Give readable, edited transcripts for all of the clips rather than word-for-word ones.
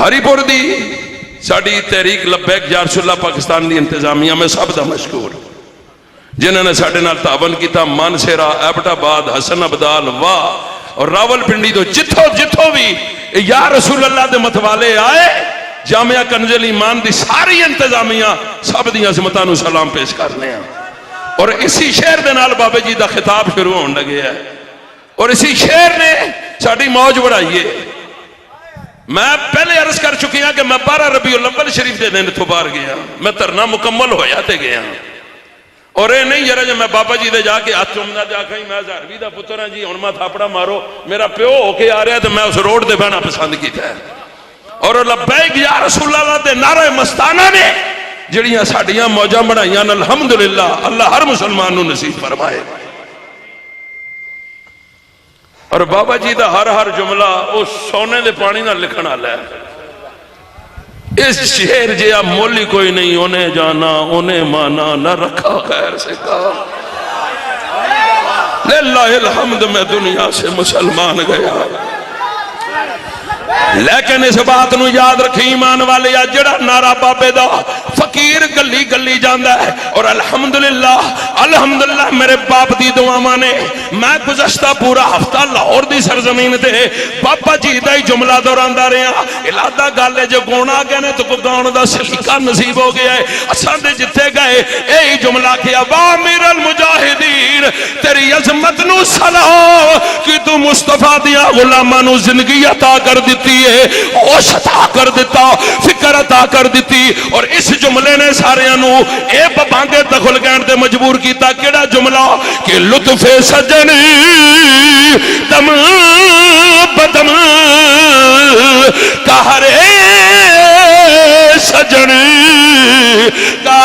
ہری پور دی ساڑی تحریک لبیک یا رسول اللہ پاکستان دی انتظامیہ میں سب دا مشکور جنہوں نے ساڑھے نال تعاون کیتا مانسیرا ایبٹ آباد حسن عبدال واہ اور راول پنڈی تو جتھو بھی یا رسول اللہ دے متوالے آئے جامعہ کنز ایمان دی ساری انتظامیہ سب دی عظمتاں نو سلام پیش کرنے ہیں اور اسی شعر دے نال بابے جی دا خطاب شروع ہونے لگے ہے اور اسی شعر نے ساڑی موج بڑھائی ہے میں پہلے عرض کر چکی ہوں کہ میں 12 ربیع الاول شریف دے دن تو باہر گیا میں ترنا مکمل ہو جاتے گیا اور اے نہیں یار جب میں بابا جی دے جا کے ہاتھ چومنا جا کے میں ہزارویں دا پتر ہاں جی ہن میں تھاپڑا مارو میرا پیو ہو کے آ رہا ہے تو میں اس روڈ دے بہنا پسند کیتا ہے اور لبیک یا رسول اللہ دے نعرہ مستانہ نے جڑیاں ساڑیاں موجاں بڑھائیاں الحمدللہ اللہ ہر مسلمان نو نصیب فرمائے اور بابا جی دا ہر جملہ اس سونے دے پانی نہ لکھنا ہے اس شہر جیا مولی کوئی نہیں انہیں جانا انہیں مانا نہ رکھا خیر سے کہا للہ الحمد میں دنیا سے مسلمان گیا لیکن اس بات نو یاد رکھی ایمان والے یا جڑا نعرہ بابے دا فقیر گلی گلی جاندہ ہے اور الحمدللہ میرے باپ دی دعا نے میں گزشتہ پورا ہفتہ لاہور دی سرزمین دے بابا جی دا ہی جملہ دوران دا رہے ہیں الادہ گالے جو گونا گئے نے تو کو گاؤں دا سلیقہ نصیب ہو گیا ہے اساں دے جتے گئے اے جملہ کیا وامر المجاہدین تیری عظمت نو صلاح کہ تو مصطفیٰ دیا غلامانو زندگی عطا کر دیتی ہے ہوش عطا کر دیتا فکر عطا کر دیتی اور اس جملے نے سارے انو اے ببانگے دخل گین دے مجبور کیتا کیڑا جملہ کہ لطف سجن دم بدم کہرے سجن گائے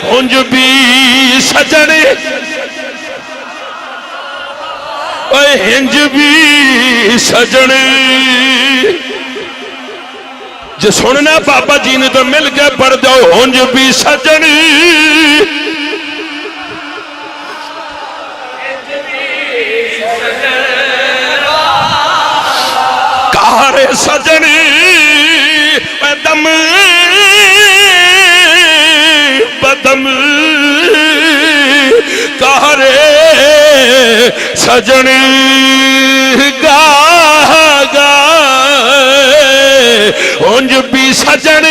ہنج بھی سجن اے ہنج بھی سجن جو سننا بابا جی نے تو مل کے پڑھ جاؤ ہنج بھی سجن کہرے سجن اے دم بدم کہرے سجن گاہ گائے ہنج بھی سجن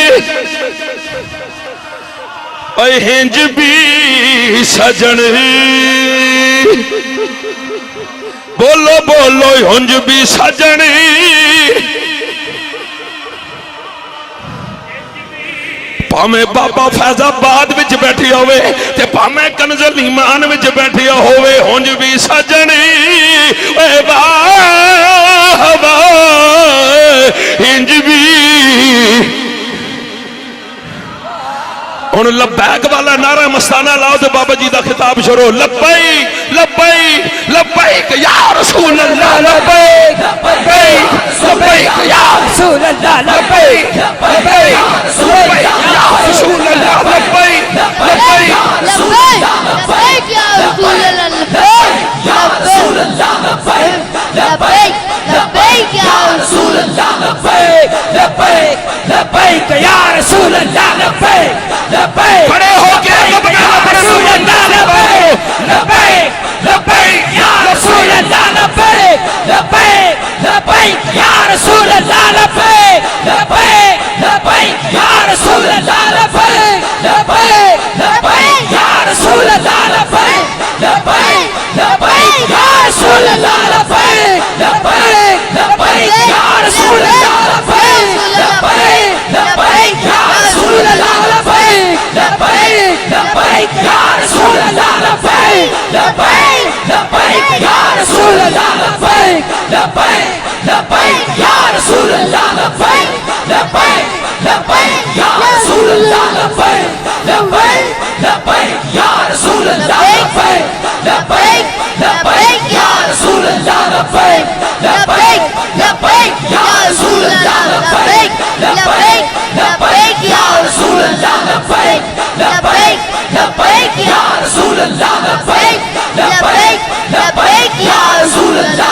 اے ہنج بھی سجن بولو بولو ہنج بھی سجن پامے بابا فیض آباد وچ بیٹھی ہوئے تے پامے کنز ایمان وچ بیٹھی ہوئے ہنج بھی سجن اے واہ واہ ہنج بھی ان لبیک والا نعرہ مستانہ لاؤ تو بابا جی دا خطاب شروع لبیک لبیک لبیک یا رسول اللہ لبیک لبیک لبیک یا رسول اللہ لبیک لبیک لبیک یا رسول اللہ لبیک لبیک لبیک یا رسول اللہ لبیک یا رسول اللہ لبیک لبیک لبیک یا رسول اللہ لبیک لبیک لبیک یا رسول اللہ لبیک کھڑے ہو کے رسول اللہ لبیک لبیک لبیک یا رسول اللہ لبیک لبیک لبیک یا رسول اللہ لبیک لبیک لبیک یا رسول اللہ لبیک لبیک لبیک یا رسول اللہ لبیک لبیک لبیک یا رسول اللہ لبیک لبیک لبیک یا رسول اللہ لبیک لبیک لبیک یا رسول اللہ لبیک لبیک لبیک یا رسول اللہ لبیک لبیک لبیک یا رسول اللہ لبیک لبیک لبیک یا رسول اللہ لبیک لبیک لبیک یا رسول اللہ لبیک لبیک لبیک یا رسول اللہ لبیک لبیک لبیک یا رسول اللہ لبیک لبیک لبیک یا رسول اللہ لبیک لبیک لبیک یا رسول اللہ لبیک لبیک لبیک یا رسول اللہ لبیک لبیک لبیک یا رسول اللہ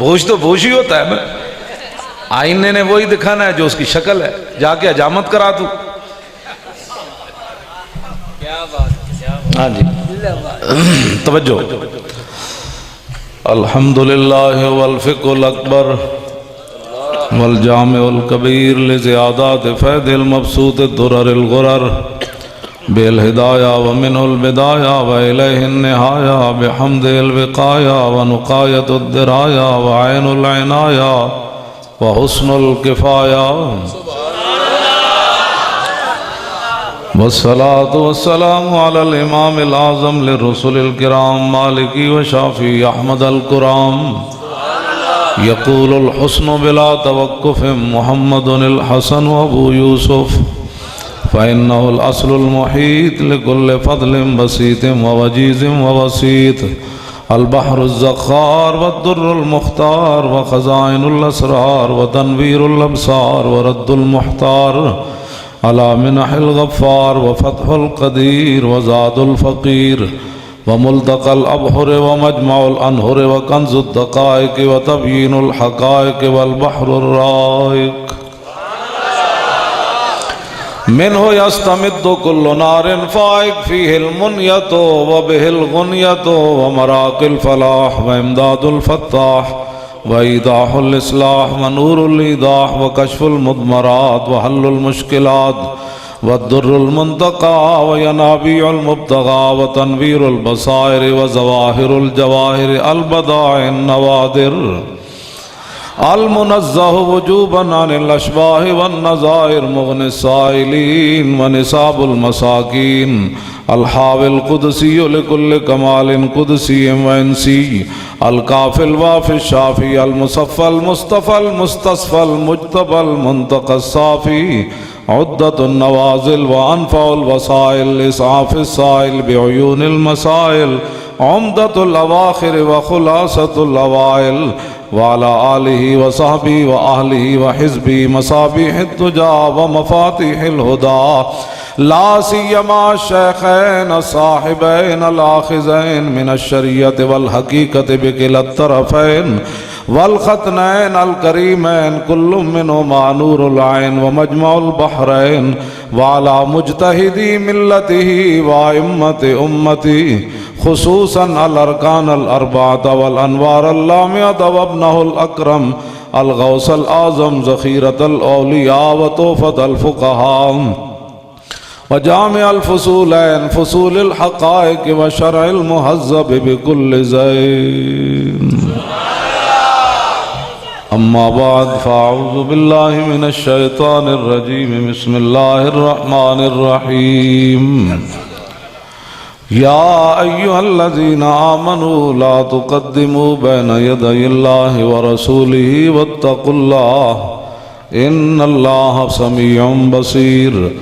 بھوش تو بھوش ہی ہوتا ہے نا، آئینے نے وہی دکھانا ہے جو اس کی شکل ہے، جا کے حجامت کرا دوں۔ ہاں جی توجہ۔ الحمدللہ والفقہ الاکبر والجامع الکبیر لزیادات فید المبسوط الدرر الغرر بالہدایہ ومنہ البدایہ وإلیہ النہایہ بحمد الوقایہ ونقایت الدرایہ وعین العنایہ وحسن الکفایہ والصلاة والسلام على الإمام الأعظم للرسل الكرام مالكي وشافي أحمد الكرام يقول الحسن بلا توقف محمد الحسن وابو يوسف فإنه الأصل المحيط لكل فضل بسيط ووجيز ووسيط البحر الزخار والدر المختار وخزائن الأسرار وتنوير الأبصار ورد المحتار على منح الغفار وفتح القدير وزاد الفقير وملتقى الأبحر ومجمع الأنهر وكنز الدقائق وتبيين الحقائق والبحر الرائق منه يستمد كل نار فائق فيه المنية وبه الغنية ومراق الفلاح وإمداد الفتاح وإيضاح الإصلاح ونور الإيضاح وكشف المضمرات وحل المشكلات والدر المنتقى وينابيع المبتغى وتنوير البصائر وزواهر الجواهر البضائع النوادر المنزه وجوبا عن الأشباه والنظائر مغني السائلين ونصاب المساكين الحاوي القدسي لكل كمال قدسي وإنسي الكافي الوافي الشافي المصفى المصطفى المستصفى المجتبى المنتقى الصافي عدة النوازل وأنفع الوسائل لإسعاف السائل بعيون المسائل عمدة الأواخر وخلاصة الأوائل وعلى آله وصحبه وأهله وحزبه مصابيح الدجى ومفاتيح الهدى لا سيما الشيخين الصاحبين الآخذين من الشريعة والحقيقة بكلا الطرفين والختنين الكريمين كل منهما نور العين ومجمع البحرين وعلى مجتهدي ملته وأئمة أمته خصوصا الأركان الأربعة والأنوار اللامعة وابنه الأكرم الغوث الأعظم ذخيرة الأولياء وطوفة الفقهاء وجامع الفصولين فصول الحقائق وشرع المهذب بكل زين أما بعد فأعوذ بالله من الشيطان الرجيم بسم الله الرحمن الرحيم يا أيها الذين آمنوا لا تقدموا بين يدي الله ورسوله واتقوا الله إن الله سميع بصير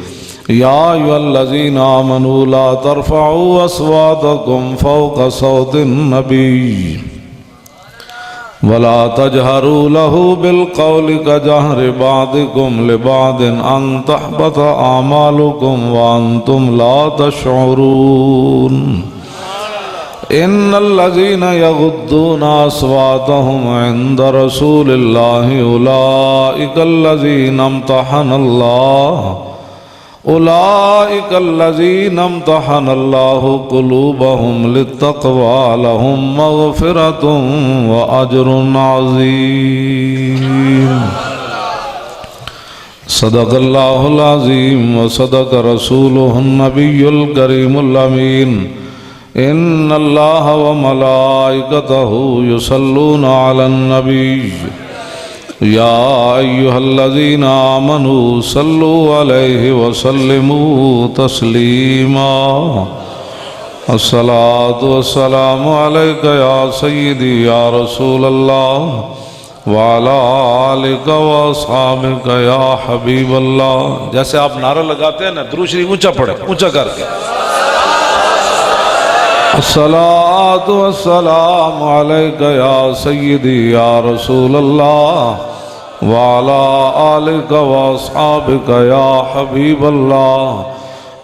يا أيها الذين آمنوا لا ترفعوا أصواتكم فوق صوت النبي ولا تجهروا له بالقول كجهر بعضكم لبعض أن تحبط أعمالكم وأنتم لا تشعرون إن الذين يغضون أصواتهم عند رسول الله أولئك الذين امتحن الله قلوبهم للتقوى لهم مغفرة وأجر عظيم صدق الله العظيم وصدق رسوله النبي الكريم الأمين إن الله وملائكته يصلون على النبي يا أيها الذين آمنوا صلوا عليه وسلموا تسليما الصلاة والسلام عليك يا سيدي يا رسول الله وعلى آلك وأصحابك يا حبيب الله۔ جیسے آپ نعرہ لگاتے ہیں نا درود شریف اونچا پڑھیں، اونچا کر کے الصلاة والسلام عليك يا سيدي يا رسول الله وعلى آلك وأصحابك يا حبيب الله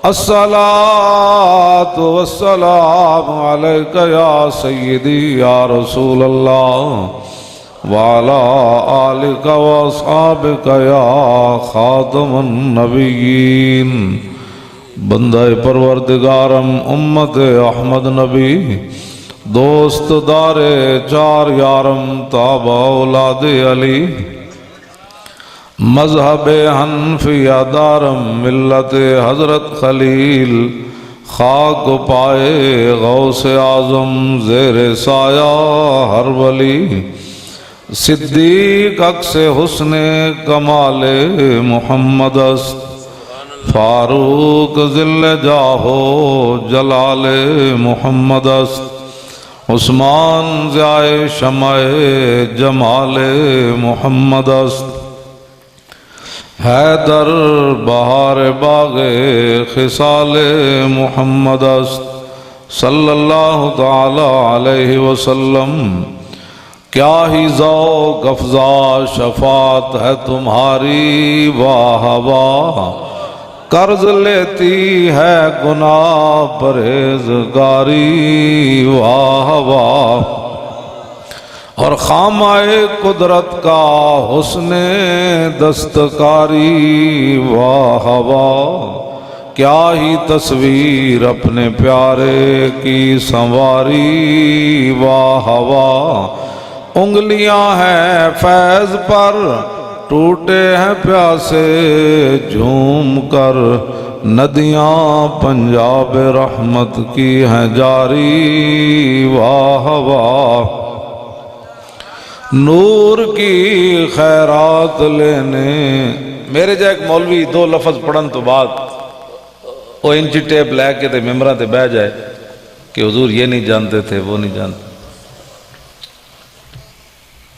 الصلاة والسلام عليك يا سيدي يا رسول الله وعلى آلك وأصحابك يا خاتم النبيين بندہ پروردگارم امت احمد نبی دوست دار چار یارم تابع اولاد علی مذہب حنفیہ دارم ملت حضرت خلیل خاک پائے غوث اعظم زیر سایہ ہر ولی صدیق عکس حسن کمال محمد است فاروق ذل جاہو جلال محمد است عثمان ضیاء شمع جمال محمد است حیدر بہار باغ خصال محمد است صلی اللہ تعالی علیہ وسلم کیا ہی ذوق افزا شفاعت ہے تمہاری واہ واہ قرض لیتی ہے گناہ پرہیزگاری واہ واہ اور خامۂ قدرت کا حسن دستکاری واہ واہ کیا ہی تصویر اپنے پیارے کی سنواری واہ واہ انگلیاں ہیں فیض پر ٹوٹے ہیں پیاسے جھوم کر ندیاں پنجاب رحمت کی ہیں جاری واہ واہ نور کی خیرات لینے میرے جا ایک مولوی دو لفظ پڑھن تو بعد وہ انچی ٹیپ لے کے تے ممبران تے بہ جائے کہ حضور یہ نہیں جانتے تھے وہ نہیں جانتے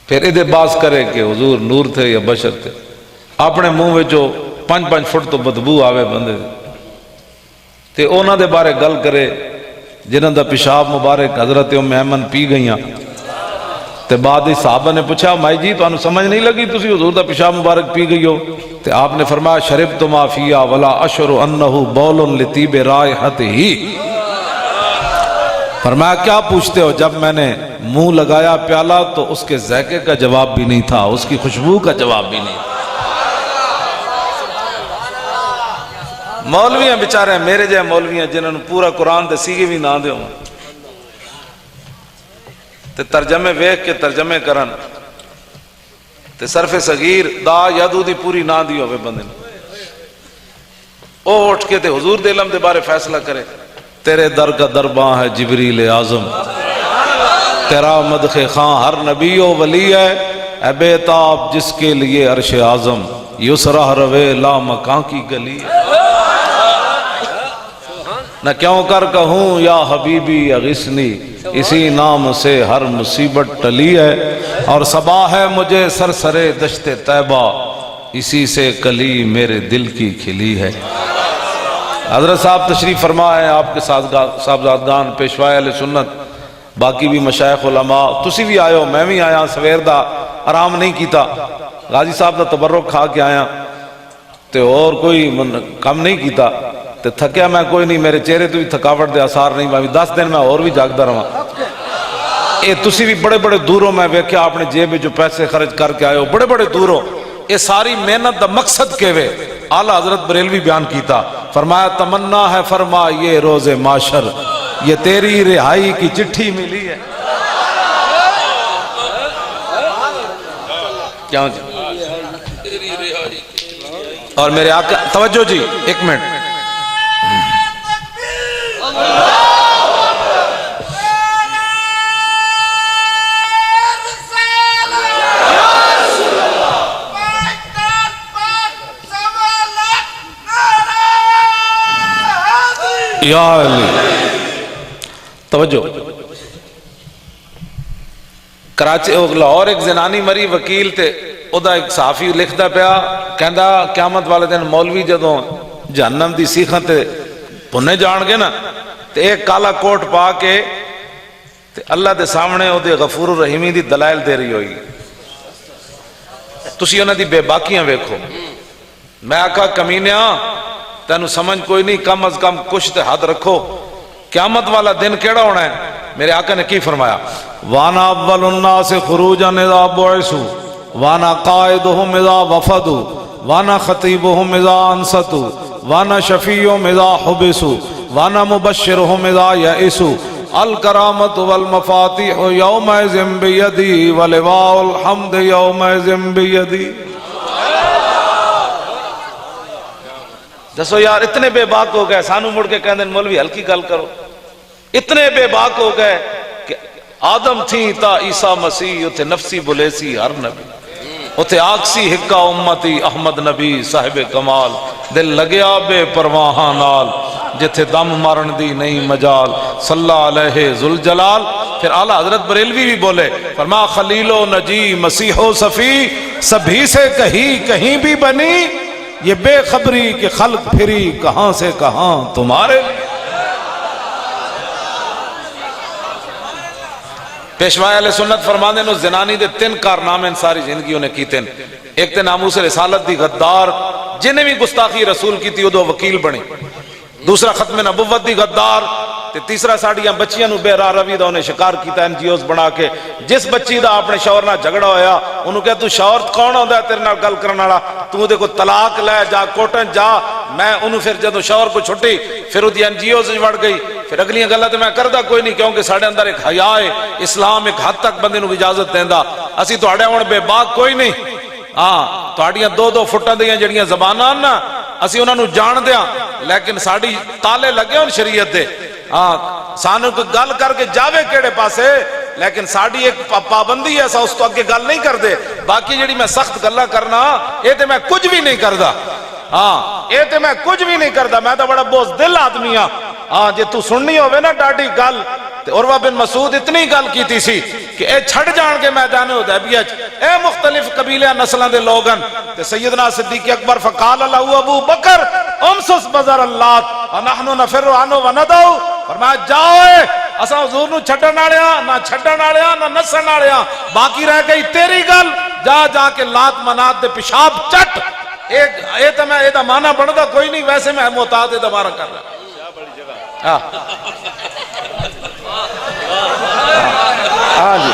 پھر ادھے باز کرے کہ حضور نور تھے یا بشر تھے اپنے منہ میں جو 5-5 فٹ تو بدبو آوے بندے تے اونا دے بارے گل کرے جنہاں دا پیشاب مبارک حضرت ام ایمن پی گئیاں تے بعد ہی صحابہ نے پوچھا مائی جی تو انہوں سمجھ نہیں لگی تسی حضور دا پیشاب مبارک پی گئی ہو تے آپ نے فرمایا شربت ما فیا ولا اشعر انہ بول لطیب رائحت ہی فرمایا کیا پوچھتے ہو جب میں نے منہ لگایا پیالہ تو اس کے ذائقے کا جواب بھی نہیں تھا اس کی خوشبو کا جواب بھی نہیں تھا مولویاں بیچارے ہیں میرے جائے مولویاں جنہوں نے پورا قرآن دے سیگے بھی نہ دے ہوں تے ترجمے ویکھ کے ترجمے کرن تے صرف صغیر دا یادو دی پوری نہ دی ہوئے بندے او اٹھ کے تے حضور دے علم دے بارے فیصلہ کرے تیرے در کا درباں ہے جبریل اعظم تیرا مدخ خاں ہر نبی و ولی ہے اے بیتاب جس کے لیے عرش اعظم یسرہ روے لا مکان کی گلی ہے نہ کیوں کر کہوں یا حبیبی اغثنی اسی نام سے ہر مصیبت ٹلی ہے اور صبا ہے مجھے سرسرے دشت طیبہ اسی سے کلی میرے دل کی کھلی ہے حضرت صاحب تشریف فرما ہے آپ کے صاحبزادگان پیشوائے علیہ سنت باقی بھی مشائخ علماء تسی بھی آئے ہو میں بھی آیا سویر دا آرام نہیں کیتا غازی صاحب دا تبرک کھا کے آیا تے اور کوئی کم نہیں کیتا تے تھکیا میں کوئی نہیں میرے چہرے تو بھی تھکاوٹ دے اثار نہیں میں 10 دن میں اور بھی جاگدا رہا اے تسی بھی بڑے بڑے دوروں میں ویکھیا اپنے جیب میں جو پیسے خرچ کر کے آئے ہو بڑے بڑے دوروں اے ساری محنت دا مقصد کے وے اعلیٰ حضرت بریلوی بیان کیتا فرمایا تمنا ہے فرما یہ روز معاشر یہ تیری رہائی کی چٹھی ملی ہے کیا جی اور میرے آقا توجہ جی ایک منٹ یا علی توجہ کراچی لاہور ایک زنانی مری وکیل تے ادا ایک صحافی لکھدا پیا کہندا قیامت والے دن مولوی جدوں جہنم دی سیخاں تے پنے جان گے نا تے ایک کالا کوٹ پا کے تے اللہ دے سامنے او دے غفور الرحیمی دی دلائل دے رہی ہوئی تسی انہاں دی بے باکیاں ویکھو میں آکھا کمینیاں تینوں سمجھ کوئی نہیں کم از کم کچھ تے حد رکھو قیامت والا دن کیڑا ہونا ہے میرے آقا نے کی فرمایا؟ وانا اول الناس خروجا اذا بعثوا وانا قائدهم اذا وفدوا وانا خطیبهم اذا انصتوا وانا شفیعهم اذا حبسوا وانا مبشرهم اذا یئسوا الکرامت والمفاتیح یومئذ بیدی ولواء الحمد یومئذ بیدی۔ دسو یار اتنے بے باک ہو گئے، سانو مڑ کے کہندے مولوی ہلکی گل کرو، اتنے بے باک ہو گئے کہ آدم تھی تا عیسیٰ مسیح اتھے نفسی بلیسی ہر نبی، اتھے آکسی ہکا امتی احمد نبی صاحب کمال، دل لگیا بے پرواہاں نال جتھے دم مارن دی نہیں مجال، صلی اللہ علیہ ذوالجلال۔ پھر اعلیٰ حضرت بریلوی بھی بولے، فرما خلیل و نجی مسیح و صفی سبھی سے کہیں بھی بنی، یہ بے خبری کہ خلق پھری کہاں سے کہاں تمہارے۔ پیشوائے علیہ سنت فرمانے نو زنانی دے 3 کارنامے ساری زندگیوں نے کیتے ہیں۔ ایک تے ناموس رسالت دی غدار، جنہیں بھی گستاخی رسول کی تھی ادو وکیل بنی، دوسرا ختم نبوت دی غدار، تے تیسرا ساڑیاں بچیاں نو بے راہ روی دا انہیں شکار کیتا NGOs بنا کے۔ جس بچی دا اپنے شوہر نہ جھگڑا ہویا انہوں کہا تو شوہر کون ہوندا ہے تیرے نال گل کرن والا، تو دے کو طلاق لے جا کوٹن جا۔ میں انہوں پھر جدوں شوہر کو چھٹی پھر وہ NGOs وچ وڑ گئی، پھر اگلیاں گلاں تے میں کردا کوئی نہیں کیونکہ ساڈے اندر ایک حیا ہے، اسلام ایک حد تک بندے نو اجازت دیندا، اسی تواڈے ہن بے باک کوئی نہیں۔ ہاں تواڈیاں 2-2 فٹاں دیاں جڑیاں زباناں نا اسی انہاں نو جان دیاں، لیکن ساڈی تالے لگے ہن شریعت دے۔ ہاں سانو کوئی گل کر کے جاوے کیڑے پاسے، لیکن ساڑی ایک پابندی ہے، سا اس تو اگے گل نہیں کر دے۔ باقی جڑی میں سخت گلاں کرنا اے تے میں کچھ بھی نہیں کردا، ہاں اے تے میں کچھ بھی نہیں کردا، میں تو بڑا بوزدل آدمی ہاں۔ ہاں جے تو سننی ہوئے نا ڈاڈی گل تے عروہ بن مسعود اتنی گل کیتی سی کہ اے چھڑ جان کے میدان حدیبیہ اے مختلف قبیلے نسلوں دے لوگن تے سیدنا صدیق اکبر فقال له ابو بکر امسس بزر اللات ونحن نفر عنه وندعو، فرمایا جاؤ اساں حضور نو چھڈن والےاں نہ چھڈن والےاں نہ نسن والےاں، باقی رہ گئی تیری گل، جا کے لات منات دے پیشاب چٹ۔ اے تے میں اے دا معنی بندا کوئی نہیں، ویسے میں محتاط اے دا معنی کر رہا ہاں جی۔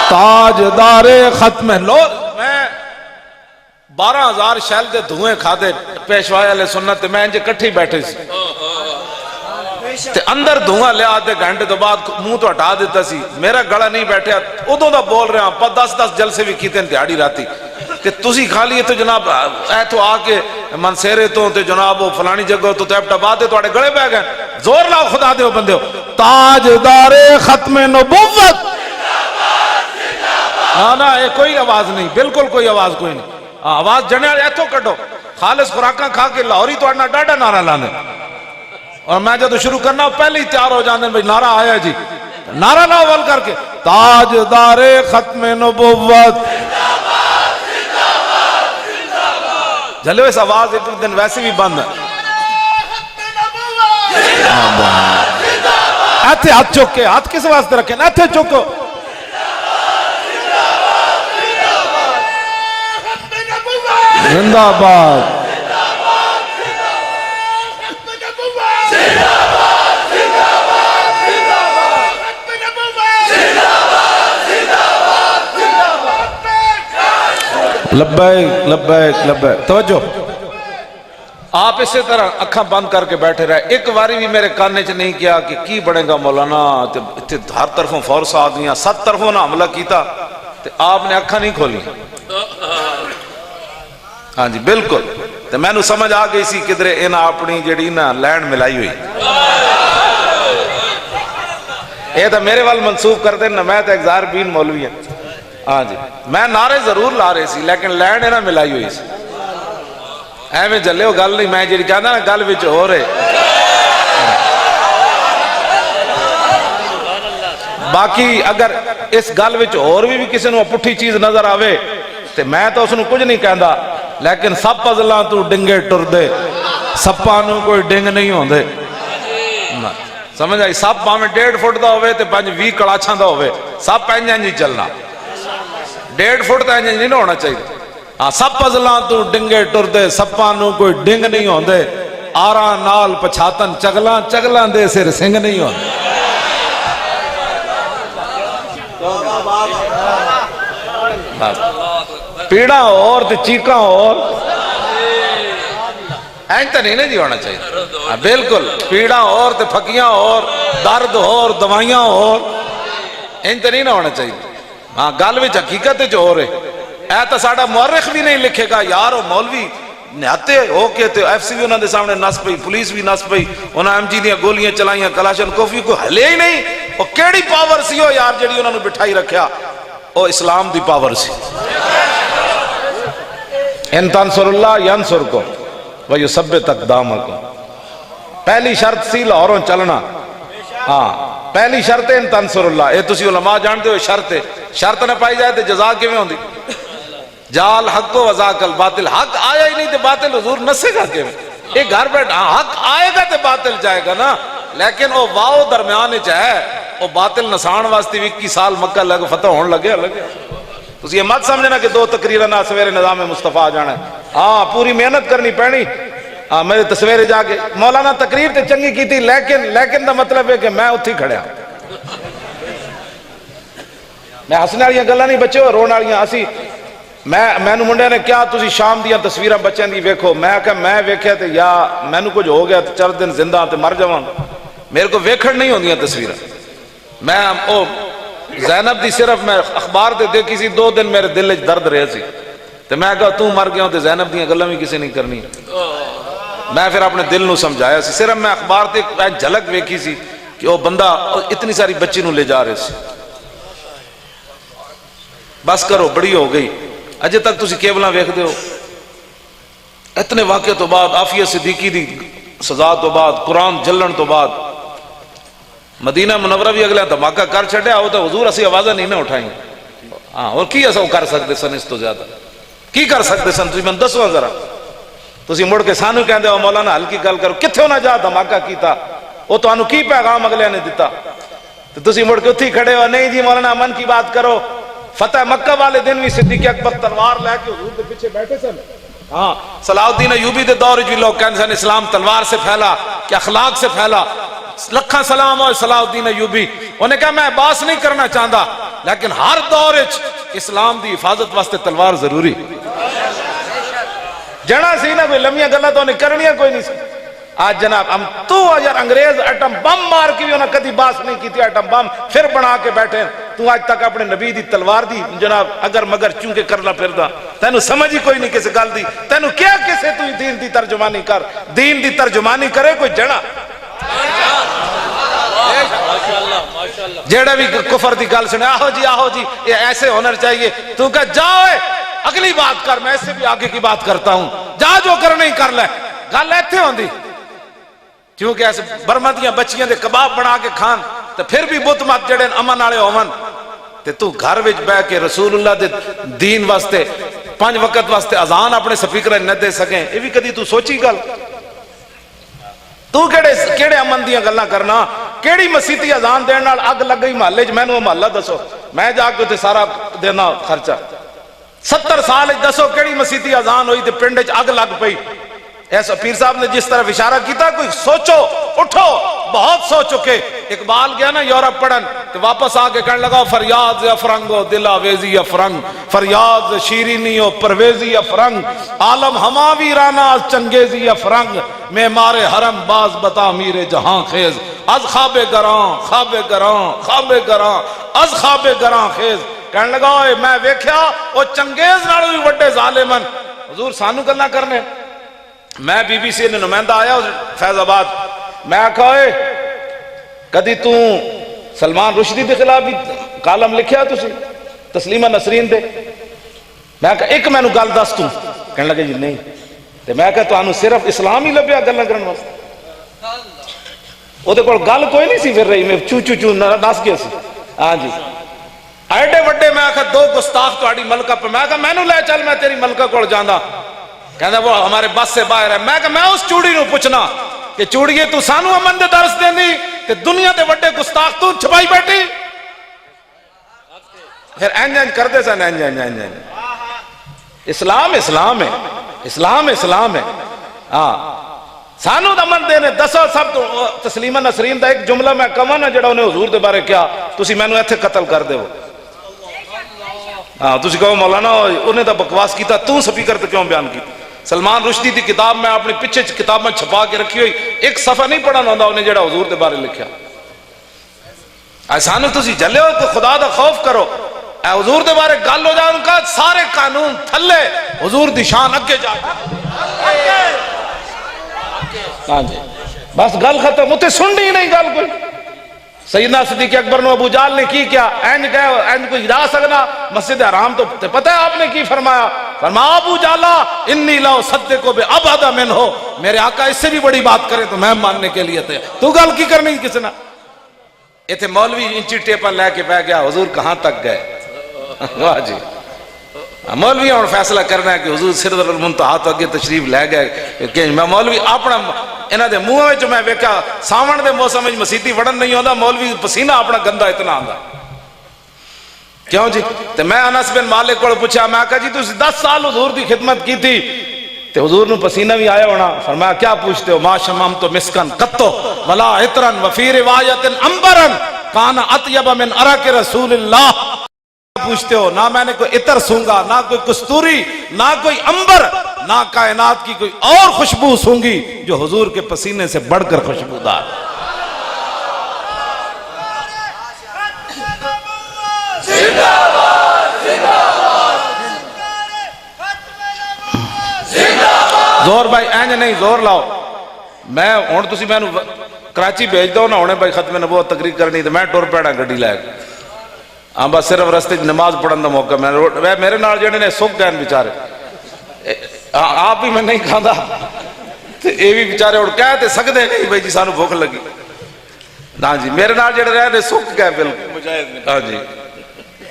تاجدار ختم لو، میں 12,000 شیل دے دھوئیں کھا دے پیشوائے علیہ سنت تے میں انجے کٹھی بیٹھے سی تے اندر دھواں لے آدھے گھنٹے تو بعد منہ تو ہٹا دیتا سی، میرا گڑا نہیں بیٹھیا، ادوں دا بول رہے ہیں 10 جلسے بھی کیتے ہیں دیہاڑی راتی تے تسی کھا لیے تو جناب اے تو آ کے منسیرے تو تے جناب وہ فلانی جگہ تو تے اپٹا بات تو گڑے بہ گئے، زور لاؤ خدا دے ہو بندے ہو۔ تاجدار ختم نبوت، ہاں نا یہ کوئی آواز نہیں، بالکل کوئی آواز کوئی نہیں، آواز جنے والے ایتھوں کڈو، خالص خوراکاں کھا کے لاہوری تو اڑنا ڈاڈا نعرہ لانے، اور میں جب شروع کرنا پہلے ہی تیار ہو جاندے بھائی نعرہ آیا جی، نعرہ لاؤ ول کر کے تاجدار ختم نبوت۔ جلو اس آواز ایک دن ویسے بھی بند ہے، ایتھے ہاتھ چوکے، ہاتھ کس واسطے رکھیں، ایتھے چوکو، زندہ باد۔ لبیک لبیک لبیک، توجہ، آپ اسی طرح اکھاں بند کر کے بیٹھے رہے، ایک باری بھی میرے کانے چ نہیں کیا کہ کی بڑھے گا مولانا، ہر طرفوں فورس آ گیا، 7 طرفوں نہ حملہ کیتا تے آپ نے اکھاں نہیں کھولی، ہاں جی بالکل، تے میں نو سمجھ آ گئی سی کدھرے انہاں اپنی جڑی نا لینڈ ملائی ہوئی، یہ تو میرے وال منسوخ کر دیں نا، میں تو ایک ظاہر بین مولوی ہیں، ہاں جی میں نعرے ضرور لا رہے سی لیکن لینڈ انہاں ملائی ہوئی سی، ایویں جلے ہو گل نہیں، میں جڑی کہنا نا گل وچ ہو رہے۔ باقی اگر اس گل وچ اور بھی کسی نو پٹھی چیز نظر آوے تے میں تو اس نو کچھ نہیں کہندا، لیکن سب پزلاں تو ڈنگے ٹر دے، سپاں نو کوئی ڈنگ نہیں ہوندے، سمجھ آئی، سب پاویں 1.5 فٹ دا ہوئے تے 20 کڑاچھاں دا ہوئے، سب پینجاں جی چلنا، 1.5 فٹ دا نہیں ہونا چاہیے، سپ ازلاں تو ڈنگے ٹردے سپاں نو کوئی ڈنگ نہیں ہوندے آراں نال پچھاتن چگلاں چگلاں دے سر سنگ نہیں ہوندے پیڑاں اور تے چیکاں اور این تو نہیں نا جی ہونا چاہیے بالکل پیڑاں اور تے پھکیاں اور درد اور دوائیاں اور این تو نہیں نہ ہونا چاہیے ہاں گل وچ حقیقت وچ ہو رہے اے تو ساڈا مورخ بھی نہیں لکھے گا یار وہ مولوی نہتے ہو کے تے ایف سی بھی انہوں نے سامنے نس پئی پولیس بھی نس پئی انہاں ایم جی دیاں گولیاں چلائیاں کلاشن کوفی کو ہلے ہی نہیں وہ کیڑی پاور سی ہو یار جڑی انہوں نے بٹھائی رکھیا وہ اسلام دی پاور سی ان تنصر اللہ ینصرکم وَيُثَبِّتْ أَقْدَامَكُمْ پہلی شرط سی لاہوروں چلنا ہاں پہلی شرط ہے ان تنصر اللہ اے تسی علماء جانتے ہو شرط ہے شرط نہ پائی جائے تو جزا کیویں ہوندی جال حق و وزاق الباطل حق آیا ہی نہیں تو باطل حضور نسے گا کیویں ایک گھر بیٹھ حق آئے گا تو باطل جائے گا نا لیکن وہ واؤ درمیان ہے وہ باطل نسان واسطے 21 سال مکہ لگ فتح ہون لگے تسی یہ مت سمجھنا کہ 2 تقریریں نہ سویرے نظام مصطفیٰ جانا ہے ہاں پوری محنت کرنی پینی میرے تصویرے جا کے مولانا تقریر تے چنگی کی تھی لیکن دا مطلب ہے کہ میں اتھی کھڑیا میں ہسنے والیاں گلاں نہیں بچے رون والیاں اسی میں منڈے نے کیا تسی شام دیاں تصویراں بچیاں دی ویکھو میں کہ میں ویکھیا تے یا مینوں کچھ ہو گیا تے 4 دن زندہ تے مر جاواں میرے کو ویکھن نہیں ہوندیاں تصویراں میں او زینب دی صرف میں اخبار تے دیکھی سی 2 دن میرے دل وچ درد رہے سی تے میں کہا تو مر گیا تے زینب دیاں گلاں بھی کسی نہیں کرنی میں پھر اپنے دل نو سمجھایا سی صرف میں اخبار تے جھلک ویکھی سی کہ وہ بندہ اتنی ساری بچی نو لے جا رہے سی بس کرو بڑی ہو گئی اجے تک تسی کیبلاں ویکھدے ہو اتنے واقعے تو بعد عافیہ صدیقی دی سزا تو بعد قرآن جلن تو بعد مدینہ منورہ بھی اگلے دھماکہ کر چھڑیا ہو تو حضور اسی آوازیں نہیں نہ اٹھائیں ہاں اور کی ایسا کر سکتے سن اس تو زیادہ کی کر سکتے سن تسی من دسو ذرا تسی مڑ کے سانو کہندے ہو مولانا ہلکی گل کرو کتھے نہ جا دھماکہ کیتا وہ تو انو کی پیغام اگلے نے دیتا تو تسی مڑ کے اتھی کھڑے ہو نہیں جی مولانا امن کی بات کرو فتح مکہ والے دن بھی صدیق اکبر تلوار لے کے حضور کے پیچھے بیٹھے سن ہاں صلاح الدین ایوبی دے دور بھی لوگ کہندے سن اسلام تلوار سے پھیلا کہ اخلاق سے پھیلا لکھاں سلام اور صلاح الدین ایوبی انہیں کہا میں باس نہیں کرنا چاہتا لیکن ہر دور اسلام دی حفاظت واسطے تلوار ضروری جنا سی نا کوئی لمحیاں گلاں تو انہیں کرنیاں کوئی نہیں سی آج جناب ہم تو اگر انگریز ایٹم بم مار کے بھی انہیں کدی باس نہیں کی تھی ایٹم بم پھر بنا کے بیٹھے تو آج تک اپنے نبی دی تلوار دی جناب اگر مگر چونکہ کرنا پھردا تینو سمجھ ہی کوئی نہیں کسی گل دی تینو کیا کسے تو دین دی ترجمانی کر دین دی ترجمانی کرے کوئی جنا جیڑا بھی کفر دی گل سنے آہو جی یہ ایسے ہونا چاہیے تو کہا جاؤ اگلی بات کر میں اس سے بھی آگے کی بات کرتا ہوں جا جو کرنے ہی کر لے گل ایتھے ہوندی کیونکہ ایسے برمدیاں بچیاں دے کباب بنا کے کھان تو پھر بھی بت مت جڑے امن والے ہوون تے تو گھر وچ بیٹھ کے رسول اللہ دے دین واسطے 5 وقت واسطے اذان اپنے سپیکر نہ دے سکیں یہ بھی کدی تو سوچی گل تو کیڑے امن دیاں گلاں کرنا کیڑی مسیتی اذان دین نال اگ لگ گئی محلے وچ مینوں محلہ دسو میں جا کے تے سارا دینا خرچہ 70 سال دسو کیڑی مسیتی اذان ہوئی تے پنڈ وچ اگ لگ پئی ایسا پیر صاحب نے جس طرف اشارہ کیتا کوئی سوچو اٹھو بہت سوچ چکے اقبال گیا نا یورپ پڑھن تو واپس آ کے کہنے لگا فریاد افرنگو دل آویزی افرنگ فریاد شیرینی و پرویزی افرنگ عالم ہما ویرانا از چنگیزی افرنگ معمار حرم باز بتا میر جہاں خیز از خواب گران خواب گران خواب گران از خواب گران خیز کہنے لگا میں ویکھیا وہ چنگیز نالوں بھی وڈے ظالمن حضور سانو گلاں کرنے میں بی بی سی نے نمائندہ آیا فیض آباد میں کہا کدی تو سلمان رشدی دے خلاف بھی کالم لکھیا تسی تسلیمہ نسرین دے میں کہا ایک میں نو گل دس تو کہنے لگے جی نہیں تے میں کہا تو آنو صرف اسلام ہی لبیا گلن کرن واسطے وہ دے کول گل کوئی نہیں سی پھر رہی میں چو ناس گیا سی ہاں جی ایڈے وڈے میں کہا 2 گستاخ تہاڈی ملکہ پہ میں کہا میں نو لے چل میں تیری ملکہ کول جاندا کہنا وہ ہمارے بس سے باہر ہے میں کہا میں اس چوڑی نو پوچھنا کہ چوڑیے تو سانو امن دے درس دینی کہ دنیا دے وڈے گستاخ تو چھپائی بیٹھی پھر اینج کر دے سن اینج اسلام اسلام ہے، اسلام اسلام ہے. ہاں سانو دمن دینے دسو سب تو تسلیمہ نسرین دا ایک جملہ میں کہاں نا جڑا انہیں حضور دے بارے کیا تسی میں نے ایتھے قتل کر دے ہو. ہاں تسی کہو مولانا انہیں دا بکواس کیتا تو سپیکر تے کیوں بیان کیتا. سلمان رشدی دی کتاب میں اپنے پیچھے کتاب میں چھپا کے رکھی ہوئی ایک صفحہ نہیں پڑھا نہ انہیں جڑا حضور دے بارے لکھیا. سانو تسی جلے ہو کہ خدا دا خوف کرو. اے حضور دے بارے گل ہو جائے ان کا سارے قانون تھلے حضور دی شان اگے جا ہاں جی بس گل ختم. اتنے سننی نہیں گل کوئی. سیدنا صدیق اکبر نو ابو جال نے کی کیا اینج گئے اینج کوئی ہرا سکنا مسجد حرام تو پتہ ہے آپ نے کی فرمایا. فرمایا ابو جالا انی لو صدقو بے ابعد من ہو میرے آقا اس سے بھی بڑی بات کرے تو میں ماننے کے لیے تھے. تو گل کی کرنی کسی نے. اتنے مولوی انچی ٹیپاں لے کے پہ گیا حضور کہاں تک گئے. واہ جی مولوی اور فیصلہ کرنا ہے کہ حضور سدرۃ المنتہا تو اگے تشریف لے گئے کہ میں مولوی اپنا انہاں دے منہ وچ میں ویکھا ساون دے موسم وچ مسیتی وڑن نہیں ہوندا مولوی پسینہ اپنا گندا اتنا آندا. کیوں جی تے میں انس بن مالک کو پوچھا میں کہا جی تسی 10 سال حضور دی خدمت کی تھی تے حضور نو پسینہ بھی آیا ہونا. فرمایا کیا پوچھتے ہو. ما شممت مسکن قطو ولا عطرا وفی روایت عنبرا کان اطیب من عرق رسول اللہ. پوچھتے ہو نہ میں نے کوئی عطر سونگا نہ کوئی کستوری نہ کوئی عنبر نہ کائنات کی کوئی اور خوشبو سونگی جو حضور کے پسینے سے بڑھ کر خوشبودار. زور بھائی اینج نہیں زور لاؤ. میں ہوں تسی میں کراچی بھیج دو نہ ہونے بھائی ختم نبوت تقریر کرنی تو میں ٹر پیڑا گڈی لے کے. ہاں بس صرف رستے نماز پڑھن دا موقع میں میرے نال جڑے نے سکھ گئے بیچارے آپ بھی میں نہیں کھاندا یہ بھی بیچارے اور کہتے سکتے نہیں بھائی جی سانو بھوک لگی. ہاں جی میرے نال جڑے رہے سکھ گئے بالکل. ہاں جی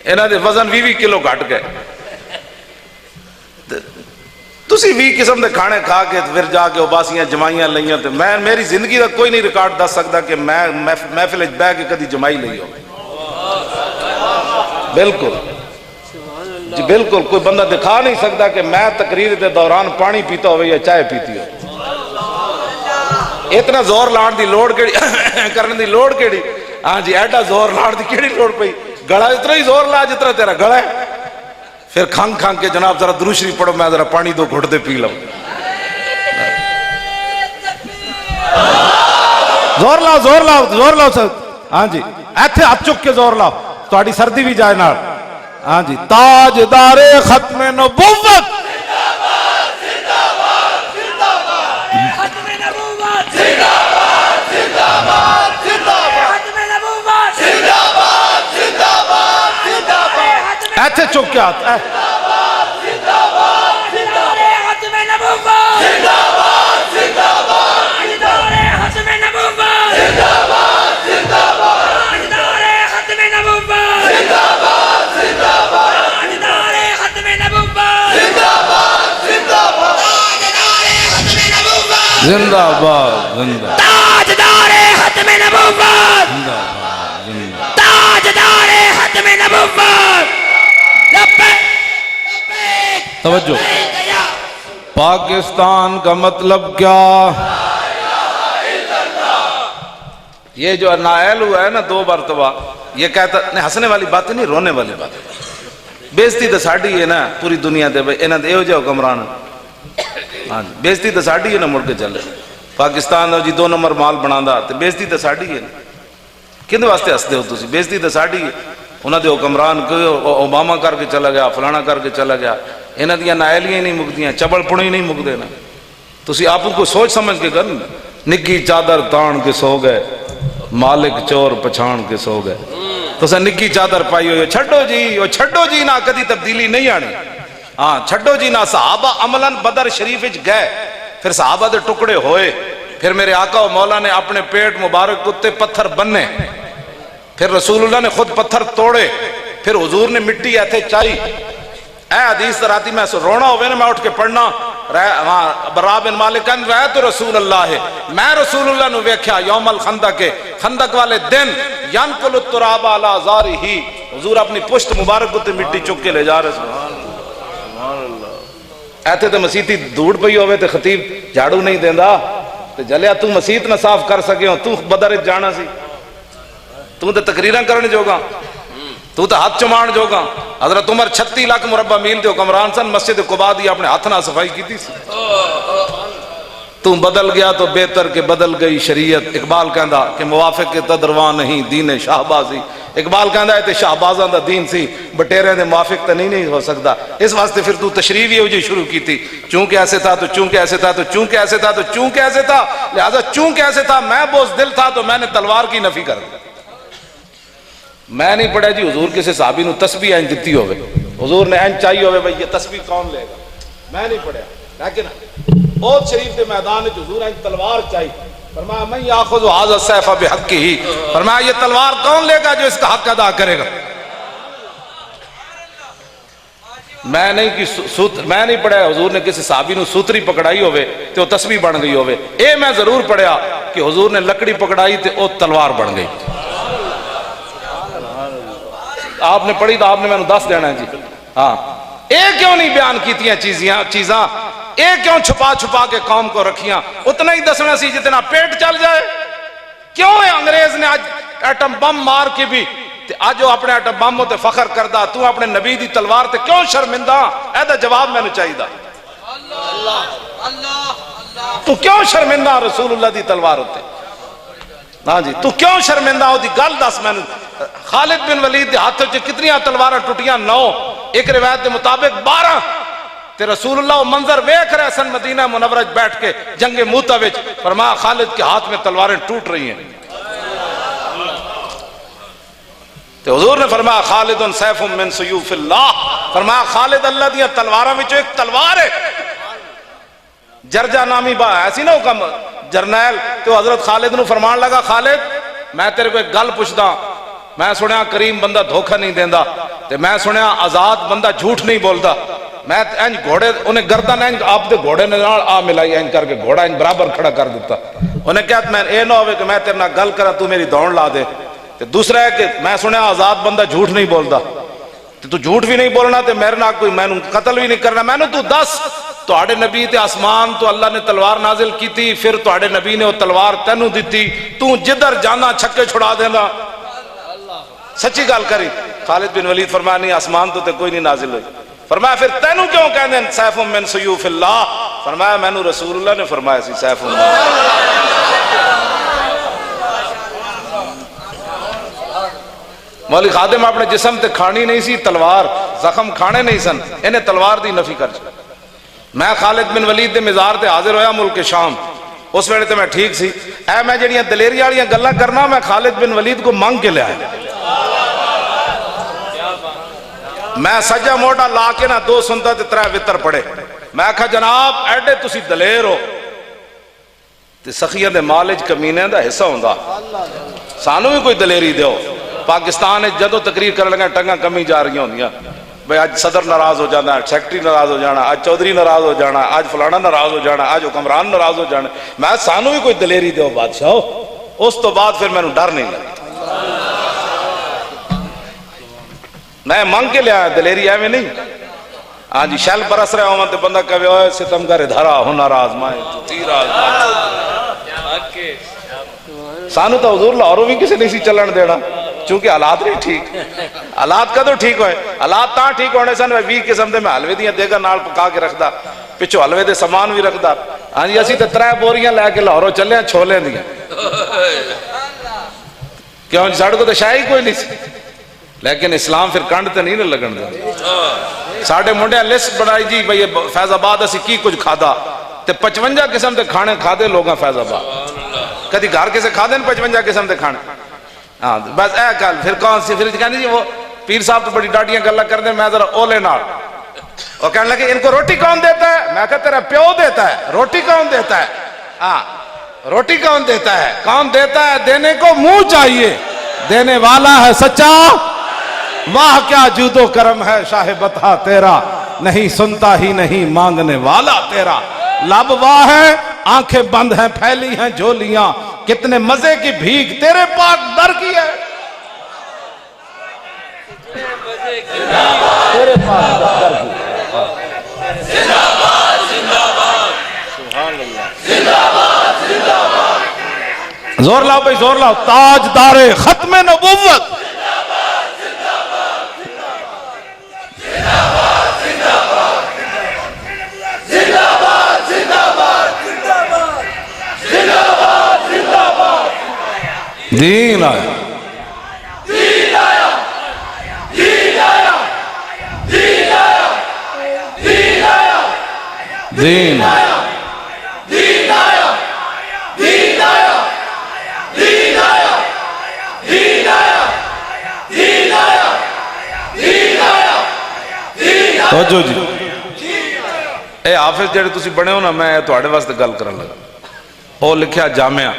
انہاں دے وزن 20 کلو گھٹ گئے. تسی 20 قسم دے کھانے کھا کے پھر جا کے اباسیاں جمائیاں لئیاں تے میں میری زندگی دا کوئی نہیں ریکارڈ دس سکتا کہ میں محفل وچ بیٹھ کے کدی جمائی لئی ہو. بالکل جی بالکل کوئی بندہ دکھا نہیں سکتا کہ میں تقریر دے دوران پانی پیتا ہوئے یا چائے پیتی ہو. اتنا زور لاڑ دی لوڑ کیڑی کرنے دی لوڑ کیڑی. ہاں جی ایڈا زور لاڑ دی کیڑی لوڑ پئی. گڑا اتنا ہی زور لا جتنا تیرا گڑا ہے. پھر کھنگ کھنگ کے جناب ذرا درود شریف پڑھو میں ذرا پانی دو گھٹ دے پی لوں. زور لاؤ زور لاؤ زور لاؤ سر. ہاں جی ایتھے ہاتھ چک کے زور لاؤ تہاڈی سردی بھی جائے نال. ہاں جی تاجدار ختم نبوت ایتھے چک کے ہاتھ زندہ باد زندہ تاجدار ختم نبوت زندہ باد زندہ. تاجدار ختم نبوت. توجہ پاکستان کا مطلب کیا. یہ جو نائل ہوا ہے نا 2 مرتبہ یہ کہتا نہیں ہنسنے والی بات نہیں رونے والی بات. بےزتی تو ساڈی ہے نا پوری دنیا دے انہاں دے ایہو جہے حکمران. ہاں جی بےزتی تو ساڈی ہے نا مڑ کے چلے. پاکستان جی 2 نمبر مال بنادا تے بےزتی تو ساڈی ہے. کدے واسطے ہسدے ہو تسی. بےزتی تو ساڈی ہے. انہاں دے حکمران اوباما کر کے چلا گیا فلانا کر کے چلا گیا. انہاں دیاں نائلیاں نہیں مکدیاں چبل پڑی نہیں مکدے نا. تسی آپ کو سوچ سمجھ کے کرن. نکی چادر تان کے سو گئے مالک چور پچھان کے سو گئے. تو نکی چادر پائی ہوئی چھڈو جی نہ کدی تبدیلی نہیں آنی. ہاں چھڈو جی نہ. صحابہ عملاً بدر شریف گئے پھر صحابہ دے ٹکڑے ہوئے. پھر میرے آقا و مولا نے اپنے پیٹ مبارک کتے پتھر بننے. پھر رسول اللہ نے خود پتھر توڑے. پھر حضور نے مٹی ایتھے چائی. اے حدیث راتی میں رونا ہوئے نا میں اٹھ کے پڑھنا برا بن مالک رہے تو رسول اللہ ہے میں رسول اللہ نے ویکھیا یوم الخندق کے خندق والے دن ینقل التراب علی ظہرہ. حضور اپنی پشت مبارک کو مٹی چک کے لے جا رہے. سبحان اللہ ایتھے تے مسیتی دھوڑ پئی ہوئے تے خطیب جھاڑو نہیں دیندا تے جلیا تو مسیت نہ صاف کر سکے ہو، تو بدر جانا سی، تو تے تقریراں کرنے جوگا، تو تے ہاتھ چمان جوگا۔ حضرت عمر 36 لاکھ مربع میل دے حکمران سن، مسجد قباء دی اپنے ہاتھ نہ صفائی کیتی سی۔ تو بدل گیا تو بہتر کہ بدل گئی شریعت۔ اقبال کہندا کہ موافق کے تدرواں نہیں دین شاہبازی، اقبال کہندا ہے تے شاہبازاں دا دین سی، بٹیرے دے موافق تے نہیں ہو سکتا۔ اس واسطے پھر تو تشریح ہی وجہ شروع کی تھی، چونکہ ایسے تھا تو چونکہ ایسے تھا تو چونکہ ایسے تھا تو چونکہ ایسے تھا، لہذا چونکہ ایسے تھا میں بزدل تھا تو میں نے تلوار کی نفی کر دی۔ میں نہیں پڑھا جی حضور کسی صحابی نو تسبیح این دتی ہوئے، حضور نے این چاہیے ہوئے بھئی یہ تسبیح کون لے گا، میں نہیں پڑھا، لیکن بہت شریف کے میدان حضور این تلوار چاہیے، فرمایا من یاخذ ھذا السیف بحقہ، فرمایا یہ تلوار کون لے گا جو اس کا حق ادا کرے گا۔ میں نہیں پڑھا حضور نے کسی صحابی نو سوتری پکڑائی ہوئے تے وہ تسبیح بن گئی ہوئے، اے میں ضرور پڑھیا کہ حضور نے لکڑی پکڑائی تے وہ تلوار بن گئی۔ آپ نے پڑھی تو آپ نے میں نے دس دینا ہے جی، ہاں اے کیوں نہیں بیان کیتیاں چیزاں، اے کیوں چھپا چھپا کے قوم کو رکھیاں، اتنا ہی دسنا سی جتنا پیٹ چل جائے۔ کیوں ہے انگریز نے آج ایٹم بم مار کے بھی آج وہ اپنے ایٹم بم تے فخر کردہ، تو اپنے نبی دی تلوار تے کیوں شرمندہ؟ ایدہ جواب میں نے چاہیے دا، تو کیوں شرمندہ رسول اللہ دی تلوار ہوتے؟ ہاں جی تو کیوں شرمندہ ہو دی گل دس میں نے۔ خالد بن ولید دے ہاتھوں چ کتنیاں تلواریں ٹوٹیاں؟ 9، ایک روایت دے مطابق 12۔ تے رسول اللہ وہ منظر ویکھ رہے سن مدینہ منورہ بیٹھ کے جنگ موتا وچ، فرمایا خالد کے ہاتھ میں تلواریں ٹوٹ رہی ہیں۔ تے حضور نے فرمایا خالد سیف من سیوف اللہ، فرمایا خالد اللہ دیاں تلواراں وچ ایک تلوار ہے۔ جرجا نامی با ایسی نہ حکم جرنیل، تو حضرت خالد نو فرمان لگا خالد میں تیرے کو ایک گل پوچھدا، میں سنیا کریم بندہ دھوکہ نہیں دیندا، تے میں سنیا آزاد بندہ جھوٹ نہیں بولدا، میں انج گھوڑے انہیں گردن انج آپ دے گھوڑے نے نال آ ملائی انج کر کے گھوڑا انج برابر کھڑا کر دیتا، انہیں کہا میں اے نہ ہوئے کہ میں تیرے نال گل کرا تو میری دوڑ لا دے۔ تے دوسرا ہے کہ میں سنیا آزاد بندہ جھوٹ نہیں بولدا، تو جھوٹ بھی نہیں بولنا تے میرے نال کوئی میں قتل بھی نہیں کرنا، میں نے تو دس تواڈے نبی تے آسمان تو اللہ نے تلوار نازل کی تھی، پھر تواڈے نبی نے وہ تلوار تینوں دیتی، تو جدھر جانا چھکے چھڑا دینا، سچی گل کری۔ خالد بن ولید فرمایا نہیں آسمان تو تے کوئی نہیں نازل ہوئی، فرمایا پھر تینوں کیوں کہندے ہیں سیف من سیوف اللہ؟ فرمایا میں نو رسول اللہ نے فرمایا سی سیف اللہ۔ مولی خادم اپنے جسم تے کھانی نہیں سی تلوار، زخم کھانے نہیں سن، انہیں تلوار دی نفی کر چکا۔ میں خالد بن ولید دے مزار تے حاضر ہویا ملک شام، اس ویلے تے میں ٹھیک سی، اے میں جڑیاں دلیری والیاں گلاں کرنا میں خالد بن ولید کو مانگ کے لیا ہے۔ میں سجا موٹا لا کے نہ 2 سنتا تے 3 وطر پڑے، میں کہا جناب ایڈے تسی دلیر ہو تے سخیہ دے مالج کمینے دا حصہ ہوندا، سانو بھی کوئی دلیری دیو۔ پاکستان جدو تقریر کر لگا ٹنگا کمی جا رہی ہوندیاں، بھئی آج صدر ناراض ہو جانا، سیکٹری ناراض ہو جانا، آج چودھری ناراض ہو جانا، آج فلانا ناراض ہو جانا، آج حکمران ناراض ہو جانا، میں سانو بھی کوئی دلیری دیو بادشاہ۔ اس تو بعد پھر میں نے ڈر نہیں لگا، میں مانگ کے لیا دلیری ہے میں نہیں۔ ہاں جی شیل برس رہے ہوں تے بندہ کہے اوے ستم کرے دھرا ہو ناراض مائے تیر سانو تو حضور لاہوروں بھی کسی نہیں سی چلن دینا، چونکہ حالات نہیں ٹھیک۔ حالات کا تو ٹھیک ہوئے، حالات تاں ٹھیک ہونے سن 20 قسم دے میں حلوے دیاں دیگا نال پکا کے رکھدا، پچھو حلوے دے سامان بھی رکھدا۔ ہاں جی اسی تے 3 بوریاں لے کے لاہوروں چلے ہیں چھولے دیاں، کیوں جی ساڑھے کو تو شاہی کوئی نہیں سی، لیکن اسلام پھر کنڈ تے نہیں لگن دے۔ ساڑھے منڈے لسٹ بڑھائی جی بھئی فیض آباد اسی کی کچھ کھادا تے 55 قسم دے کھانے کھادے لوگاں فیض آباد، کدی گھر کسے کھادے ہیں 55 قسم دے کھانے؟ ہاں بس اے کل پھر کون سی پھر کہنے جی وہ پیر صاحب تو بڑی ڈاٹیاں گلہ کر دیں، میں ذرا اولے نال، وہ کہنے لگے ان کو روٹی کون دیتا ہے؟ میں کہتا تیرا پیو دیتا ہے، روٹی کون دیتا ہے؟ ہاں روٹی کون دیتا ہے؟ کون دیتا ہے؟ دینے کو منہ چاہیے، دینے والا ہے سچا، واہ کیا جود و کرم ہے شاہ بطحہ تیرا، نہیں سنتا ہی نہیں مانگنے والا تیرا، لب واہ ہے آنکھیں بند ہیں پھیلی ہیں جھولیاں، کتنے مزے کی بھیگ تیرے پاک در کی ہے، تیرے پاک در کی ہے۔ زور لاؤ بھائی زور لاؤ. تاجدار ختم نبوت. دین آیا. دین آیا. توجہ جی. اے حافظ جڑے تسی بنے ہو نا, میں تواڈے واسطے گل کرن لگا. او لکھیا جامعہ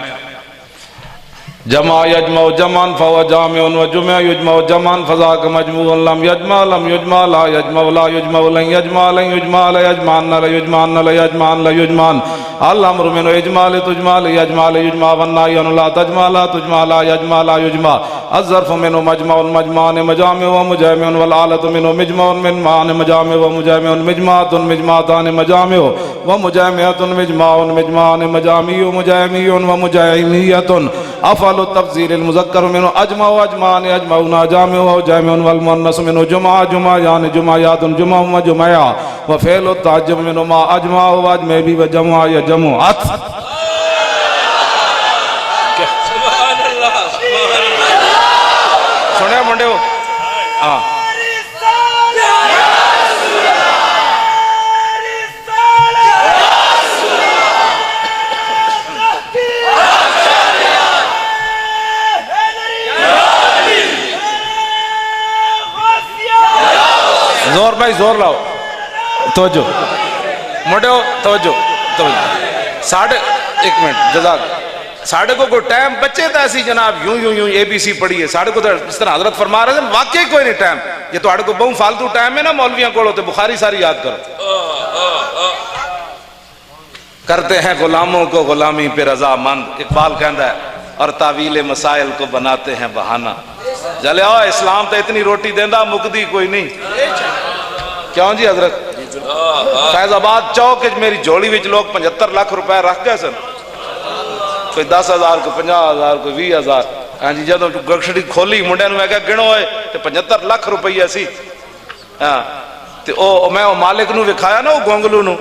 جمع یجمع جمعا فهو جامع وجمع يجمع جمعا فذاك مجموع لم يجمع لم يجمع لا يجمع ولا يجمع لن يجمع لن يجمع لا يجمع لا يجمع لا يجمع لا يجمع الامر من يجمع لتجمع يجمع يجمع والنهي لا تجمع لا تجمع لا يجمع لا يجمع الظرف منه مجمع مجمعان مجامع ومجامع والآلة منه مجمع من معنى مجامع ومجامع مجمعات مجمعتان مجامع ومجامعة مجمع مجمعان مجامع ومجامع ومجامعة افعل التفضيل المذكر منه اجمع واجمعان اجمعون جامع وجامع والمؤنث منه جمع جمعان جمعيات جمع وجمعا وفعل التعجب منه ما اجمع واجمع به وجمع يجمعات. سنیا منڈے ہو. ہاں زور بھائی زور لاؤ. توجہ منڈے ہو. توجہ توجہ. ساڑھے ایک منٹ جزاک. ساڑھے کو کوئی ٹائم بچے تھا ایسی جناب یوں یوں یوں اے بی سی پڑھیے. ساڑھے کو تو اس طرح حضرت فرما رہے ہیں واقعی کوئی نہیں ٹائم. یہ تو کو بہت فالتو ٹائم ہے نا مولویاں کو ہوتے. بخاری ساری یاد کرو. کرتے ہیں غلاموں کو غلامی پہ رضا مند. اقبال کہندا ہے اور تعویل مسائل کو بناتے ہیں بہانہ. جلے آؤ اسلام تو اتنی روٹی دیندہ مقدی کوئی نہیں. کیوں جی حضرت فیض آباد چوک میری جوڑی وچ لوگ 75 لاکھ روپے رکھ گئے سن. کوئی 10,000 کوئی 50,000 کوئی 20,000. ہاں جی جدو گکشڑی کھولی منڈے نو میں کہا گنو ہوئے تے 75 لاکھ روپیہ سی. ہاں تے او میں او مالک نو وکھایا نا او گونگلو نو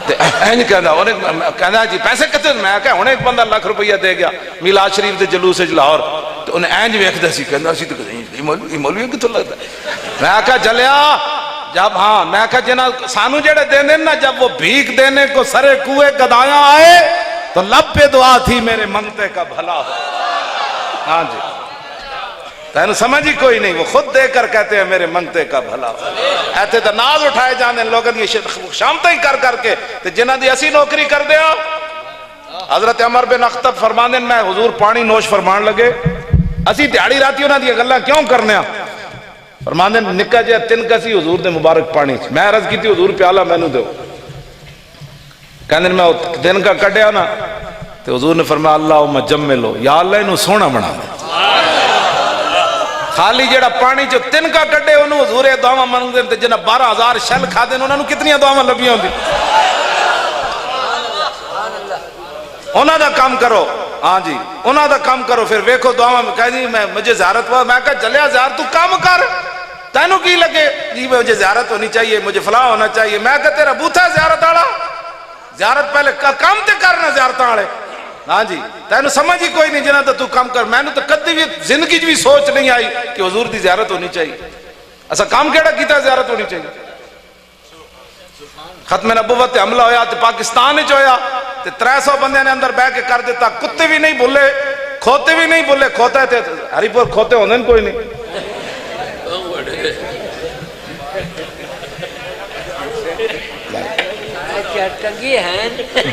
تے اینج کہندا جی پیسے کتے. میں کہا ہن ایک بندہ لاکھ روپیہ دے گیا میلاد شریف دے جلوس وچ لاہور تے انہیں اینج ویکھدا سی کہندا سی تے مولوی کتھوں لگدا. میں کہا جلیا جب ہاں میں کہا جنا سانو جڑے دینے نا جب وہ بھیک دینے کو سرے کوئے گدایاں آئے تو لب پہ دعا تھی میرے منگتے کا بھلا ہو. ہاں جی تینو سمجھی کوئی نہیں. وہ خود دے کر کہتے ہیں میرے منگتے کا بھلا ہو. ایتے تو ناز اٹھائے جانے لوگوں نے شامتیں کر کر کے تو جنہ دی اسی نوکری کر دیا. حضرت عمر بن اخطب فرمانے میں حضور پانی نوش فرمان لگے اسی دیہڑی راتی انہاں دی گلاں کیوں کرنے ہیں. فرمانے نکا جے تن کسی حضور دے مبارک پانی. میں عرض کی تھی حضور پیالہ میں نو دو. کہنے میں دن کا کٹیا نا تو حضور نے فرمایا اللہم جملو یا اللہ انہوں سونا بنا دے. خالی جیڑا پانی جو تن کا کٹے انہوں حضور دعویٰ منگ دے جنہ 12,000 شل کھا دے انہوں کتنی دعویٰ لبیاں دی. انہوں دا کام کرو. ہاں جی انہوں دا کام کرو. پھر ویکھو دعویٰ میں کہہ دی مجھے زیارت ہوا. میں کہا چلیا زیارت تو کام کر. تینوں کی لگے جی مجھے زیارت ہونی چاہیے مجھے فلاں ہونا چاہیے. میں کہا تیرا بوتھا ہے زیارت آڑا. زیارت پہلے کام تے کرنا زیارت آڑے. ہاں جی تینوں سمجھ ہی کوئی نہیں جنہ تو کام کر. میں نے تو کدی بھی زندگی بھی سوچ نہیں آئی کہ حضور دی زیارت ہونی چاہیے. ایسا کام کیڑا کیتا زیارت ہونی چاہیے. ختم نبوت تے حملہ ہویا تے پاکستان وچ ہویا تے 300 بندے نے اندر بیٹھ کے کر دیتا. کتے بھی نہیں بھولے کھوتے بھی نہیں بھولے. کھوتا تے ہری پور کھوتے ہوندے کوئی نہیں.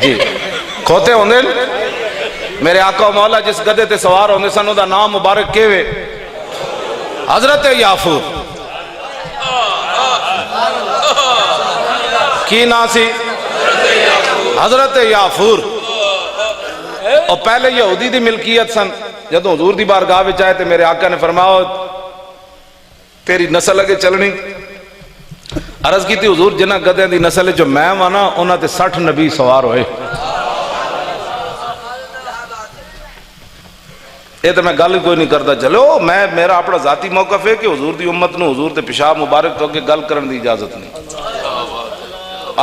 جی کھوتے ہوندے میرے آقا و مولا جس گدے تے سوار ہوندے سن دا نام مبارک کیوے حضرت یافور. کی نام سی حضرت یافور. اور پہلے یہودی دی ملکیت سن. جدو حضور دی بارگاہ وچ آئے تے میرے آقا نے فرمایا تیری نسل اگے چلنی. عرض کی تھی حضور جنہ گدے دی نسل جو میں وانا انہاں تے 60 نبی سوار ہوئے. یہ تو میں گل کوئی نہیں کرتا. چلو میں میرا اپنا ذاتی موقف ہے کہ حضور دی امت نو حضور دے پیشاب مبارک تو اگے گل کرن دی اجازت نہیں.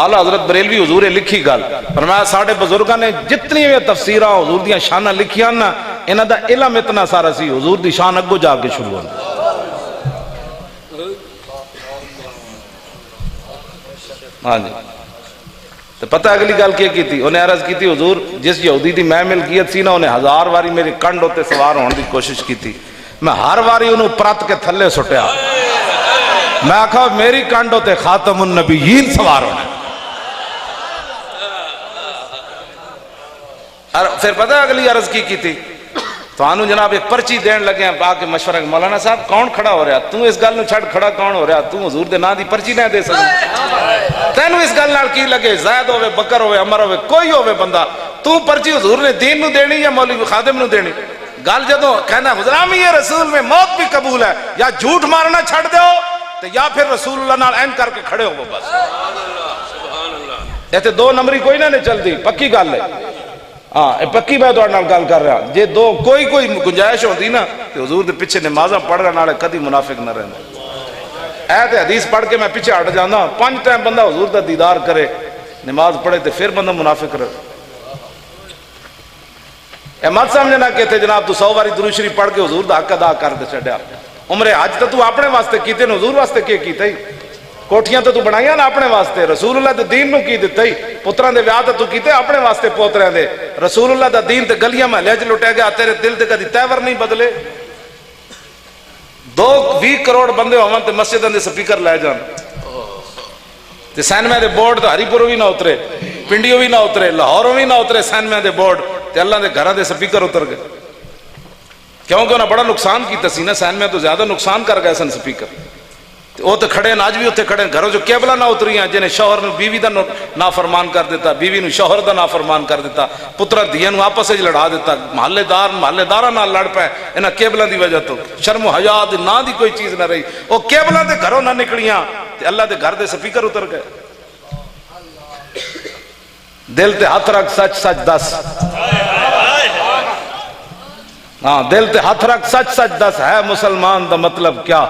اعلیٰ حضرت بریلوی حضور لکھی گل فرمایا ساڈے بزرگاں نے جتنی بھی تفسیراں حضور دیاں شاناں لکھیاں نا انہاں دا علم اتنا سارا سی حضور دی شان اگوں جا کے شروع ہوندی. ہاں جی تو پتہ اگلی گل کیا کی تھی انہیں عرض کی تھی حضور جس یہودی دی میں ملکیت سی نا انہیں 1000 واری میری کنڈ ہوتے سوار ہونے دی کوشش کی تھی. میں ہر واری انہوں پرت کے تھلے سٹیا. میں آکھا میری کنڈ ہوتے خاتم النبیین سوار ہونے. پھر پتہ اگلی عرض کی تھی تو آنو جناب ایک پرچی دین لگے ہیں باقی مشورہ کہ مولانا صاحب کون کھڑا ہو رہا تو اس گل نو چھڑ کھڑا کون ہو رہا تو حضور دے نا دی پرچی نہ دے سکتا تینو اس گل نال کی لگے زید ہوئے بکر ہوئے عمر ہوئے کوئی ہوئے بندہ تو پرچی حضور نے دین نو دینی یا مولوی خادم نو دینی. گل جدو کہنا غلامی رسول میں موت بھی قبول ہے یا جھوٹ مارنا چھڑ دیو تو یا پھر رسول اللہ نال این کر کے کھڑے ہو بس. ایتھے دو نمبری کوئی نہ چل دی پکی گل ہے. ہاں پکی میں تو گل کر رہا جے دو کوئی گنجائش ہوتی نا تو حضور دے پیچھے نمازاں پڑھ رہا نالے کدی منافق نہ رہنا. اے تے حدیث پڑھ کے میں پیچھے ہٹ جانا 5 ٹائم بندہ حضور دا دیدار کرے نماز پڑھے تے پھر بندہ منافق رہے. اے مت سمجھنا کہ تے جناب تو 100 واری درود شریف پڑھ کے حضور دا حق ادا کر دے چھڈیا. عمرے حج تو اپنے واسطے کیتے نے حضور واسطے کی کیتا ہی. کوٹھیاں تو بنائیاں نا اپنے واسطے رسول اللہ دے دین نو کی دیتا ہی. پتران دے ویاہ تو کیتے اپنے واسطے پوتران دے. رسول اللہ دا دین تے گلیاں محلے چ لٹے گیا تیرے دل تے کدی تیور نہیں بدلے. 20 کروڑ بندے ہون تے مسجداں دے سپیکر لے جان تے سینمے دے بورڈ تے ہری پوروں بھی نہ اترے پنڈیوں بھی نہ اترے لاہوروں بھی نہ اترے سینمے دے بورڈ تے اللہ دے گھراں دے سپیکر اتر گئے. کیونکہ انہاں بڑا نقصان کیتا سی نا سینمے تو زیادہ نقصان کر گئے سن سپیکر. وہ تو کھڑے آج بھی اتنے کھڑے گھروں جو کیبلہ نہ اتری ہیں جنہیں شوہر نے بیوی دا نافرمان کر دیتا بیوی نے شوہر دا نافرمان کر دیتا پترا دھیاں نو آپس وچ لڑا دیتا محلے داراں نال لڑ پے انہاں کیبلاں دی وجہ تو شرم و حیا دی نا دی کوئی چیز نہ رہی. وہ کیبلاں دے گھروں نہ نکلیاں تے اللہ دے گھر دے سپیکر اتر گئے. دل تے ہاتھ رکھ سچ سچ دس. ہاں دل تے ہاتھ رکھ سچ سچ دس ہے مسلمان دا مطلب کیا.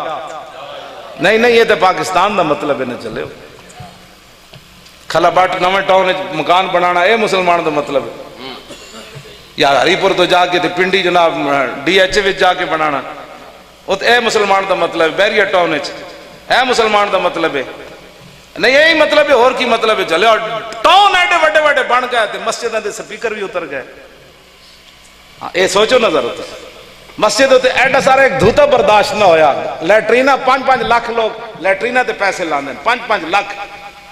نہیں یہ تو پاکستان دا مطلب ہے نہ چلے. کھلا باٹ نویں ٹاؤن مکان بنانا اے مسلمان دا مطلب ہے. یا ہری پور تو جا کے تے پنڈی جناب ڈی ایچ وچ جا کے بنانا وہ تو اے مسلمان دا مطلب ہے. بیریا ٹاؤن اے مسلمان دا مطلب ہے. نہیں یہی مطلب ہے اور کی مطلب ہے. چلے اور ٹاؤن ایڈے وڈے وڈے بن گئے تے مسجداں دے سپیکر بھی اتر گئے. اے سوچو نظر ہوتا مسجد ہوتے ایڈا سارا ایک دھوتا برداشت نہ ہویا. لیٹرینہ 5-5 لاکھ لوگ لیٹرینہ تے پیسے لاندے 5-5 لاکھ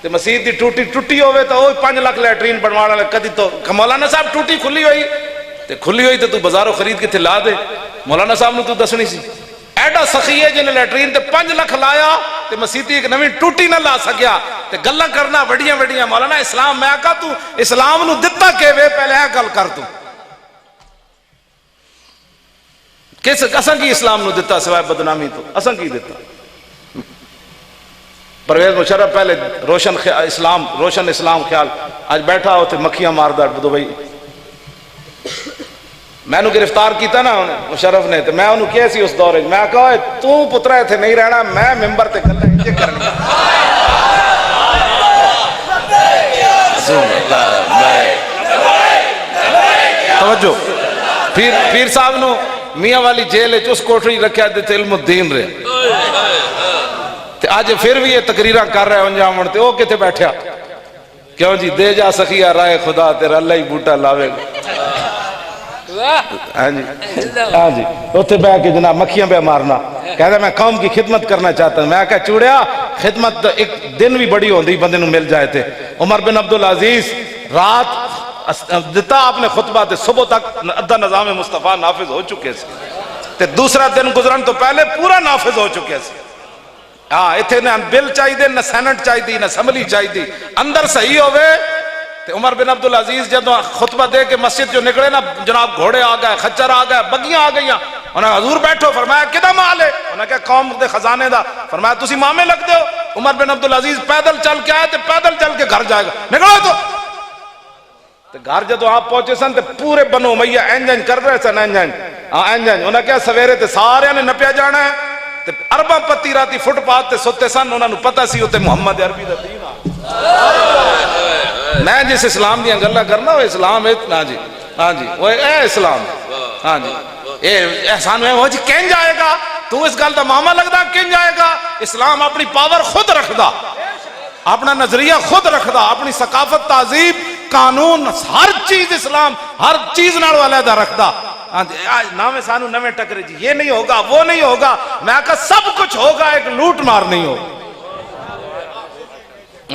تے مسجد دی ٹوٹی ہوئے تو 5 لاکھ لیٹرین بنوانا لے. کدی تو مولانا صاحب ٹوٹی کھلی ہوئی تو بازاروں خرید کے تھے لا دے. مولانا صاحب نے تو دسنی سی ایڈا سخی ہے جنہیں لیٹرین تے 5 لاکھ لایا تے مسجد ایک نویں ٹوٹی نہ لا سکیا تے گلاں کرنا وڈیاں مولانا اسلام میں آکا تو اسلام نو دتا کے وے پہلے اے گل کر تو کس اساں کی اسلام نو دیتا سوائے بدنامی تو اساں کی دیتا. پرویز مشرف پہلے روشن اسلام خیال آج بیٹھا ہوتے مکھیاں ماردہ دبئی میں نو گرفتار کیتا نا مشرف نے تو میں انہوں کیا سی اس دورے میں کہا تو پترہ تھے نہیں رہنا میں ممبر تے گلہ انجے کرنی. توجہ پیر صاحب نو میاں والی جیل ہے اس کوٹری رکھیا دیتے علم الدین رہے تے آج پھر بھی یہ تقریرہ کر رہے ہیں انجام منتے او کتے بیٹھیا کیوں جی دے جا سخیہ رائے خدا تیرا اللہ ہی بوٹا لاوے گا. ہاں جی اوتے بے کے جناب مکھیاں بے مارنا کہتا میں قوم کی خدمت کرنا چاہتا ہوں. میں کہا چوڑیا خدمت ایک دن بھی بڑی ہوندی بندے نو مل جائے تھے. عمر بن عبدالعزیز رات دیتا آپ نے خطبہ تے صبح تک ادھا نظام مصطفیٰ نافذ ہو چکے سے تے دوسرا دن گزرن تو پہلے پورا نافذ ہو چکے سے. ہاں اتھے نہ بل چاہی دے نہ سینٹ چاہی دی نہ اسمبلی چاہی دی اندر صحیح ہوئے. تے عمر بن عبدالعزیز جدو خطبہ دے کے مسجد جو نکلے نا جناب گھوڑے آ گئے خچر آ گئے بگیاں آ گئیاں. انہاں حضور بیٹھو فرمایا کدا مال ہے انہاں کہا قوم دے خزانے دا. فرمایا تسی مامے لگ دے ہو. عمر بن عبدالعزیز پیدل چل کے آئے تے پیدل چل کے گھر جائے گا نکلو تو تے گھر جدو آپ پہنچے سن تے پورے بنو امیہ انجن کر رہے سن انجن انہاں کیا سویرے تے سارے نے نپیا جانا ہے تے ارباں پتی راتی فٹ پاتھ تے ستے سن انہاں نو پتہ سی تے محمد عربی دا دین میں جس اسلام دیاں گلاں کرنا وہ اسلام اتنا جی ہاں جی وہ اے اسلام ہاں جی اے احسان میں وہ جی کہیں جائے گا تو اس گل دا ماما لگدا کہیں جائے گا اسلام اپنی پاور خود رکھدا اپنا نظریہ خود رکھدا اپنی ثقافت تہذیب قانون ہر چیز اسلام ہر چیز نال علیحدہ رکھدا نامے سانو نویں ٹکرے جی یہ نہیں ہوگا وہ نہیں ہوگا میں کہا سب کچھ ہوگا ایک لوٹ مار نہیں ہوگا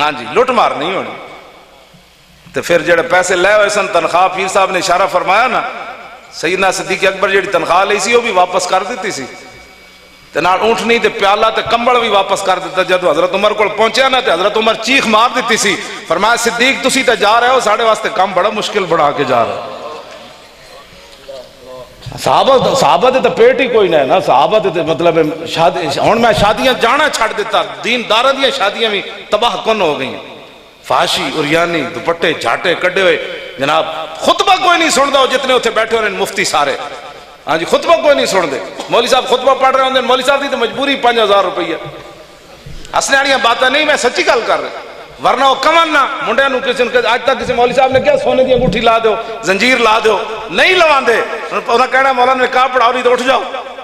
ہاں جی لوٹ مار نہیں ہونی تو پھر جڑے پیسے لے ہوئے سن تنخواہ پیر صاحب نے اشارہ فرمایا نا سیدنا صدیق اکبر جڑی تنخواہ لئی سی وہ بھی واپس کر دیتی سی تے نال اونٹنی تے پیالہ تے کمبل بھی واپس کر دیتا جدو حضرت عمر کو پہنچیا نا تے حضرت عمر چیخ مار دیتی سی فرمایا صدیق تسی تے جا رہے ہو ساڑھے واسطے کام بڑا مشکل بڑھا کے جا رہے صحابہ تے پیٹ ہی کوئی نہ ہے نا صحابہ تے مطلب ہن میں شادیاں جانا چھڑ دیتا دین داراں دیاں شادیاں بھی تباہ کن ہو گئی فاشی اریانی دوپٹے جھاٹے کڈے ہوئے جناب خطبہ کوئی نہیں سن دو جتنے اتنے بیٹھے ہوئے مفتی سارے ہاں جی خطبہ کوئی نہیں سن دے مولوی صاحب خطبہ پڑھ رہے ہوندے مولوی صاحب دی تو مجبوری 5000 روپیہ ہسنے والیاں باتیں نہیں میں سچی گل کر رہا ورنہ وہ کمن نہ منڈے نو کسی نے اج تک کسی مولوی صاحب نے کیا سونے دی انگوٹھی لا دیو زنجیر لا دیو نہیں لواندے انہاں کہنا مولانا نے کہا پڑھاؤ نہیں تو اٹھ جاؤ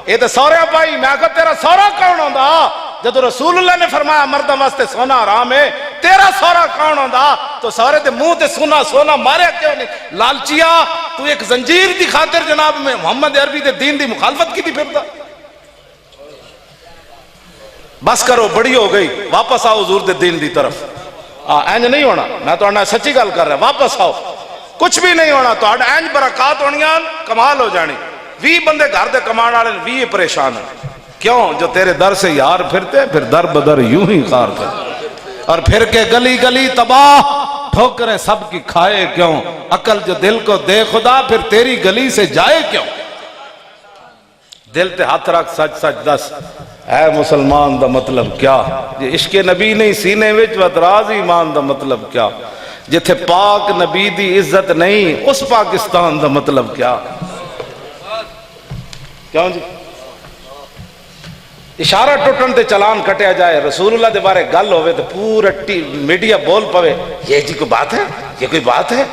یہ تو سوریا پائی میں کہا تیرا سورا کون ہوندا جدو رسول اللہ نے فرمایا مردوں واسطے سونا حرام ہے تیرا سورا کون ہوندا تو سورے دے منہ تے سونا ماریا کیوں نہیں لالچیا تو ایک زنجیر دی خاطر جناب میں محمد عربی دے دین دی مخالفت کی تھی پھردا بس کرو بڑی ہو گئی واپس آؤ حضور دے دین دی طرف اینج نہیں ہونا میں تو سچی گل کر رہا واپس آؤ کچھ بھی نہیں ہونا تو اینج برکات ہونیاں کمال ہو جانی 20 بندے گھر دے کمان والے 20 پریشان ہیں کیوں جو تیرے در سے یار پھرتے پھر در بدر یوں ہی خار کرتے اور پھر کے گلی گلی تباہ ٹھوکریں سب کی کھائے کیوں عقل جو دل کو دے خدا پھر تیری گلی سے جائے کیوں دل تے ہاتھ رکھ سچ سچ دس اے مسلمان دا مطلب کیا یہ عشق نبی نہیں سینے وچ وطراز ایمان دا مطلب کیا جتھے پاک نبی دی عزت نہیں اس پاکستان دا مطلب کیا کیوں جی اشارہ ٹوٹن تے چلان کٹیا جائے رسول اللہ دے بارے گل ہوئے تو پورا میڈیا بول پوے یہ جی کوئی بات ہے یہ کوئی بات ہے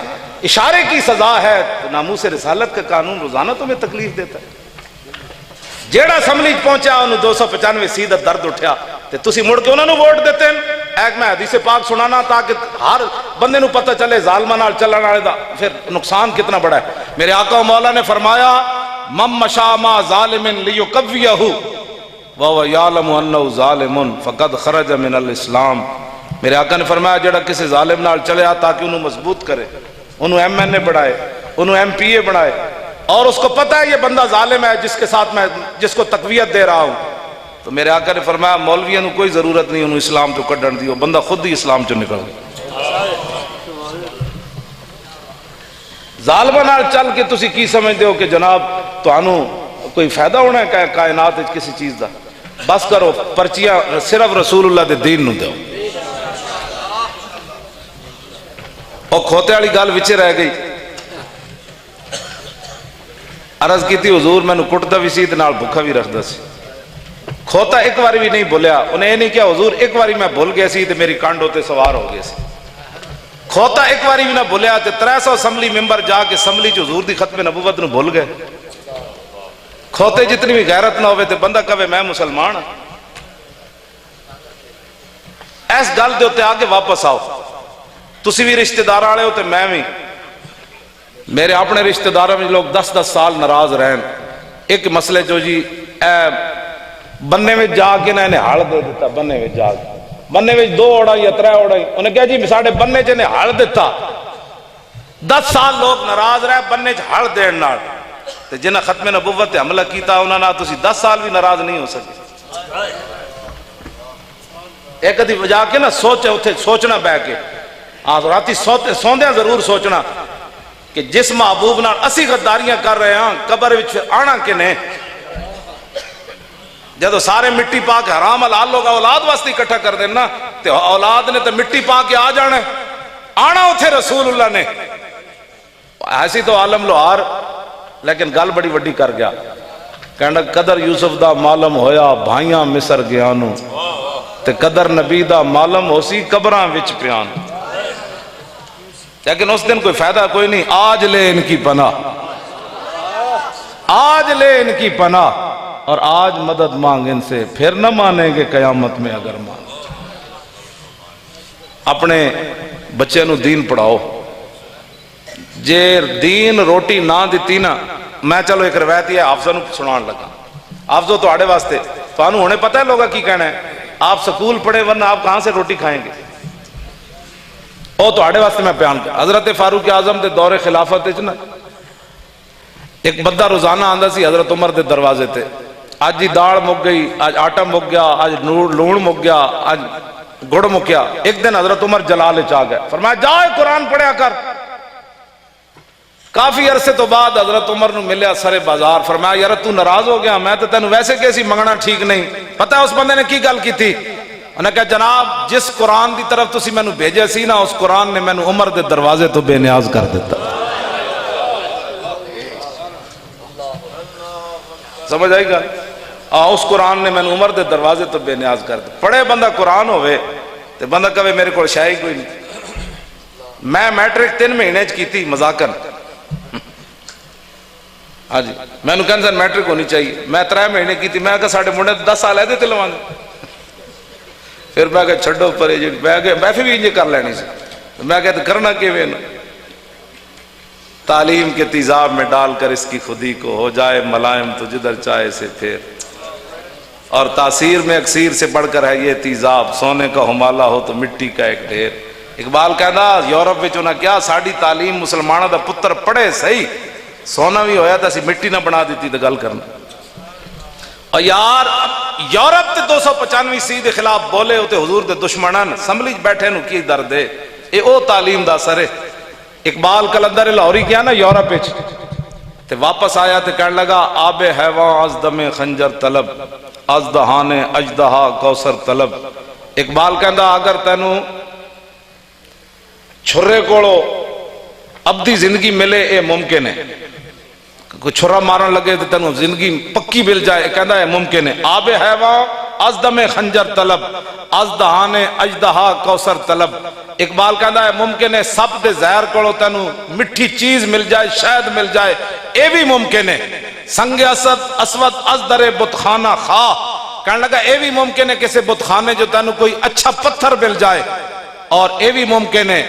اشارے کی سزا ہے ناموس رسالت کا قانون روزانہ تمہیں تکلیف دیتا ہے جیڑا اسمبلی پہنچا انہوں 295 سیدھا درد اٹھیا تے تسی مڑ کے انہوں نے ووٹ دیتے ہیں ایک میں حدیث پاک سنانا تاکہ ہر بندے نو پتہ چلے ظالمہ نال چلن والے دا پھر نقصان کتنا بڑا ہے میرے آقا و مولا نے فرمایا من مشى مع ظالم ليقويه وهو يعلم انه ظالم فقد خرج من الاسلام میرے آقا نے فرمایا جڑا کسی ظالم نال چلے تاکہ انہوں مضبوط کرے انہوں ایم این اے بڑھائے انہوں ایم پی اے بڑھائے اور اس کو پتہ ہے یہ بندہ ظالم ہے جس کے ساتھ میں جس کو تقویت دے رہا ہوں تو میرے آقا نے فرمایا مولویوں کوئی ضرورت نہیں انہوں اسلام تو کڈن دیو بندہ خود ہی اسلام چ نکل گیا ظالمہ نال چل کے تسی کی سمجھتے ہو کہ جناب تانوں کوئی فائدہ ہونا ہے کائنات وچ کسی چیز دا بس کرو پرچیاں صرف رسول اللہ دے دین نو دیو اور کھوتے والی گل وچ رہ گئی عرض کی تھی حضور میں نے کٹتا بھی سی نال بھکھا بھی رکھدا سی کھوتا ایک باری بھی نہیں بولیا انہیں یہ نہیں کیا حضور ایک باری میں بھول گیا سی تے میری کانڈ ہوتے سوار ہو گئے سی کھوتا ایک باری بھی نہ بھولیا تے 300 اسمبلی ممبر جا کے اسمبلی چ حضور دی ختم نبوت نو بھول گئے کھوتے جتنی بھی غیرت نہ ہوئے تے بندہ کہے میں مسلمان ہاں ایس گل دے ہوتے آگے واپس آؤ تسی بھی رشتہ دار والے ہو تے میں بھی میرے اپنے رشتہ داروں میں لوگ 10-10 سال ناراض رہن ایک مسئلے جو جی بننے میں جا کے نہ انہیں ہڑ دے دیتا بننے میں جا کے بننے میں 2 اڑائی یا 3 اڑائی انہیں کہا جی ساڑھے بننے چ انہیں ہڑ دیتا 10 سال لوگ ناراض رہے بننے چ ہڑ دین نال تے جنہیں ختم نبوت حملہ کیتا انہوں نے تسی 10 سال بھی ناراض نہیں ہو سکے ایک ادھی جا کے نا سوچے اتھے سوچنا بے کے راتی سوندیاں ضرور سوچنا کہ جس محبوب نال اسی غداریاں کر رہے ہیں قبر وچ آنا کنے جدو سارے مٹی پا کے حرام حلال لوگ اولاد واسطے اکٹھا کر دینا تے اولاد نے تے مٹی پا کے آ جانا آنا اتھے رسول اللہ نے ایسی تو عالم لوہار لیکن گل بڑی وڈی کر گیا، کہنا قدر یوسف دا معلوم ہویا بھائیاں مصر گیانو تے قدر نبی دا معلوم ہو سی قبراں وچ پیان، لیکن اس دن کوئی فائدہ کوئی نہیں۔ آج لے ان کی پناہ، آج لے ان کی پناہ، اور آج مدد مانگ ان سے، پھر نہ مانیں گے قیامت میں اگر مانگ۔ اپنے بچے نو دین پڑھاؤ، جے دین روٹی نہ دیتی نا، میں چلو ایک روایت ہے حافظہ نو سنان لگا، حافظہ تو آڑے واسطے تو انہوں نے پتہ ہے لوگا کی کہنا ہے، آپ سکول پڑھے ورنہ آپ کہاں سے روٹی کھائیں گے، او تو آڑے واسطے میں بیان کر۔ حضرت فاروق اعظم دے دور خلافت نا ایک بندہ روزانہ آندا سی حضرت عمر دے دروازے تے، آج جی داڑ مک گئی، آج آٹا مک گیا، آج لون مک گیا، آج گڑ مک گیا۔ ایک دن حضرت عمر جلال چاہ گئے، فرمایا جائے قرآن پڑھیا کر۔ کافی عرصے تو بعد حضرت عمر نو ملیا سارے بازار، فرمایا یار تو ناراض ہو گیا، میں تو تینوں ویسے کیسی منگنا ٹھیک نہیں۔ پتہ ہے اس بندے نے کی گل کی تھی؟ انہوں نے کہا جناب جس قرآن دی طرف تسی میں نو بھیجے سی نا، اس قرآن نے میں نو عمر دے دروازے تو بے نیاز کر دیتا۔ سمجھ آئی گا؟ اس قرآن نے میں نے عمر دے دروازے تو بے نیاز کر دیا۔ پڑھے بندہ قرآن ہوئے تو بندہ کہے میرے کو شاہی کوئی نہیں۔ میں میٹرک 3 مہینے کی تھی مذاکر، ہاں جی میں نے کہا سر میٹرک ہونی چاہیے، میں 3 مہینے کی تھی، میں کہا ساڑھے منڈے 10 سال ہے دیتے لوانگے، پھر میں کہا چھڑو پرے جی، میں پھر بھی انجھے کر لینی سے، میں کہتا کرنا کیویں نا، تعلیم کے تیزاب میں ڈال کر اس کی خودی کو، ہو جائے ملائم تو جدھر چاہے سے پھر، اور تاثیر میں اکثیر سے بڑھ کر ہے یہ تیزاب، سونے کا ہمالہ ہو تو مٹی کا ایک ڈھیر۔ اقبال کہنا یورپ میں چونا کیا ساڑھی تعلیم مسلمانہ دا پتر پڑھے صحیح، سونا بھی ہویا تھا سی مٹی نہ بنا دیتی تو گل کرنا۔ اور یار یورپ تے 295 دے خلاف بولے ہوتے حضور دے دشمنان سمبلی بیٹھے نو کی درد ہے، اے او تعلیم دا سر ہے۔ اقبال کلندر لاہوری کیا نا یورپ وچ تے واپس آیا تے کہنے لگا آب حیوان از دم خنجر طلب، از دہان اجدہا کوثر طلب۔ اقبال کہندا اگر تینو چھرے کوڑو ابدی زندگی ملے اے ممکن ہے، کوئی چھرا مارن لگے تو تینو زندگی پکی مل جائے، کہندا ہے ممکن ہے۔ آب حیوان از دم خنجر طلب، از دہان اجدہا کوثر طلب۔ اقبال کہندا ہے ممکن ہے سب دے زہر کولو تینو مٹھی چیز مل جائے، شاید مل جائے، اے بھی ممکن ہے۔ سنگ اسود از در بت خانہ خواہ، کہنے لگا اے بھی ممکن ہے کسی بت خانے جو تینو کوئی اچھا پتھر مل جائے، اور اے بھی ممکن ہے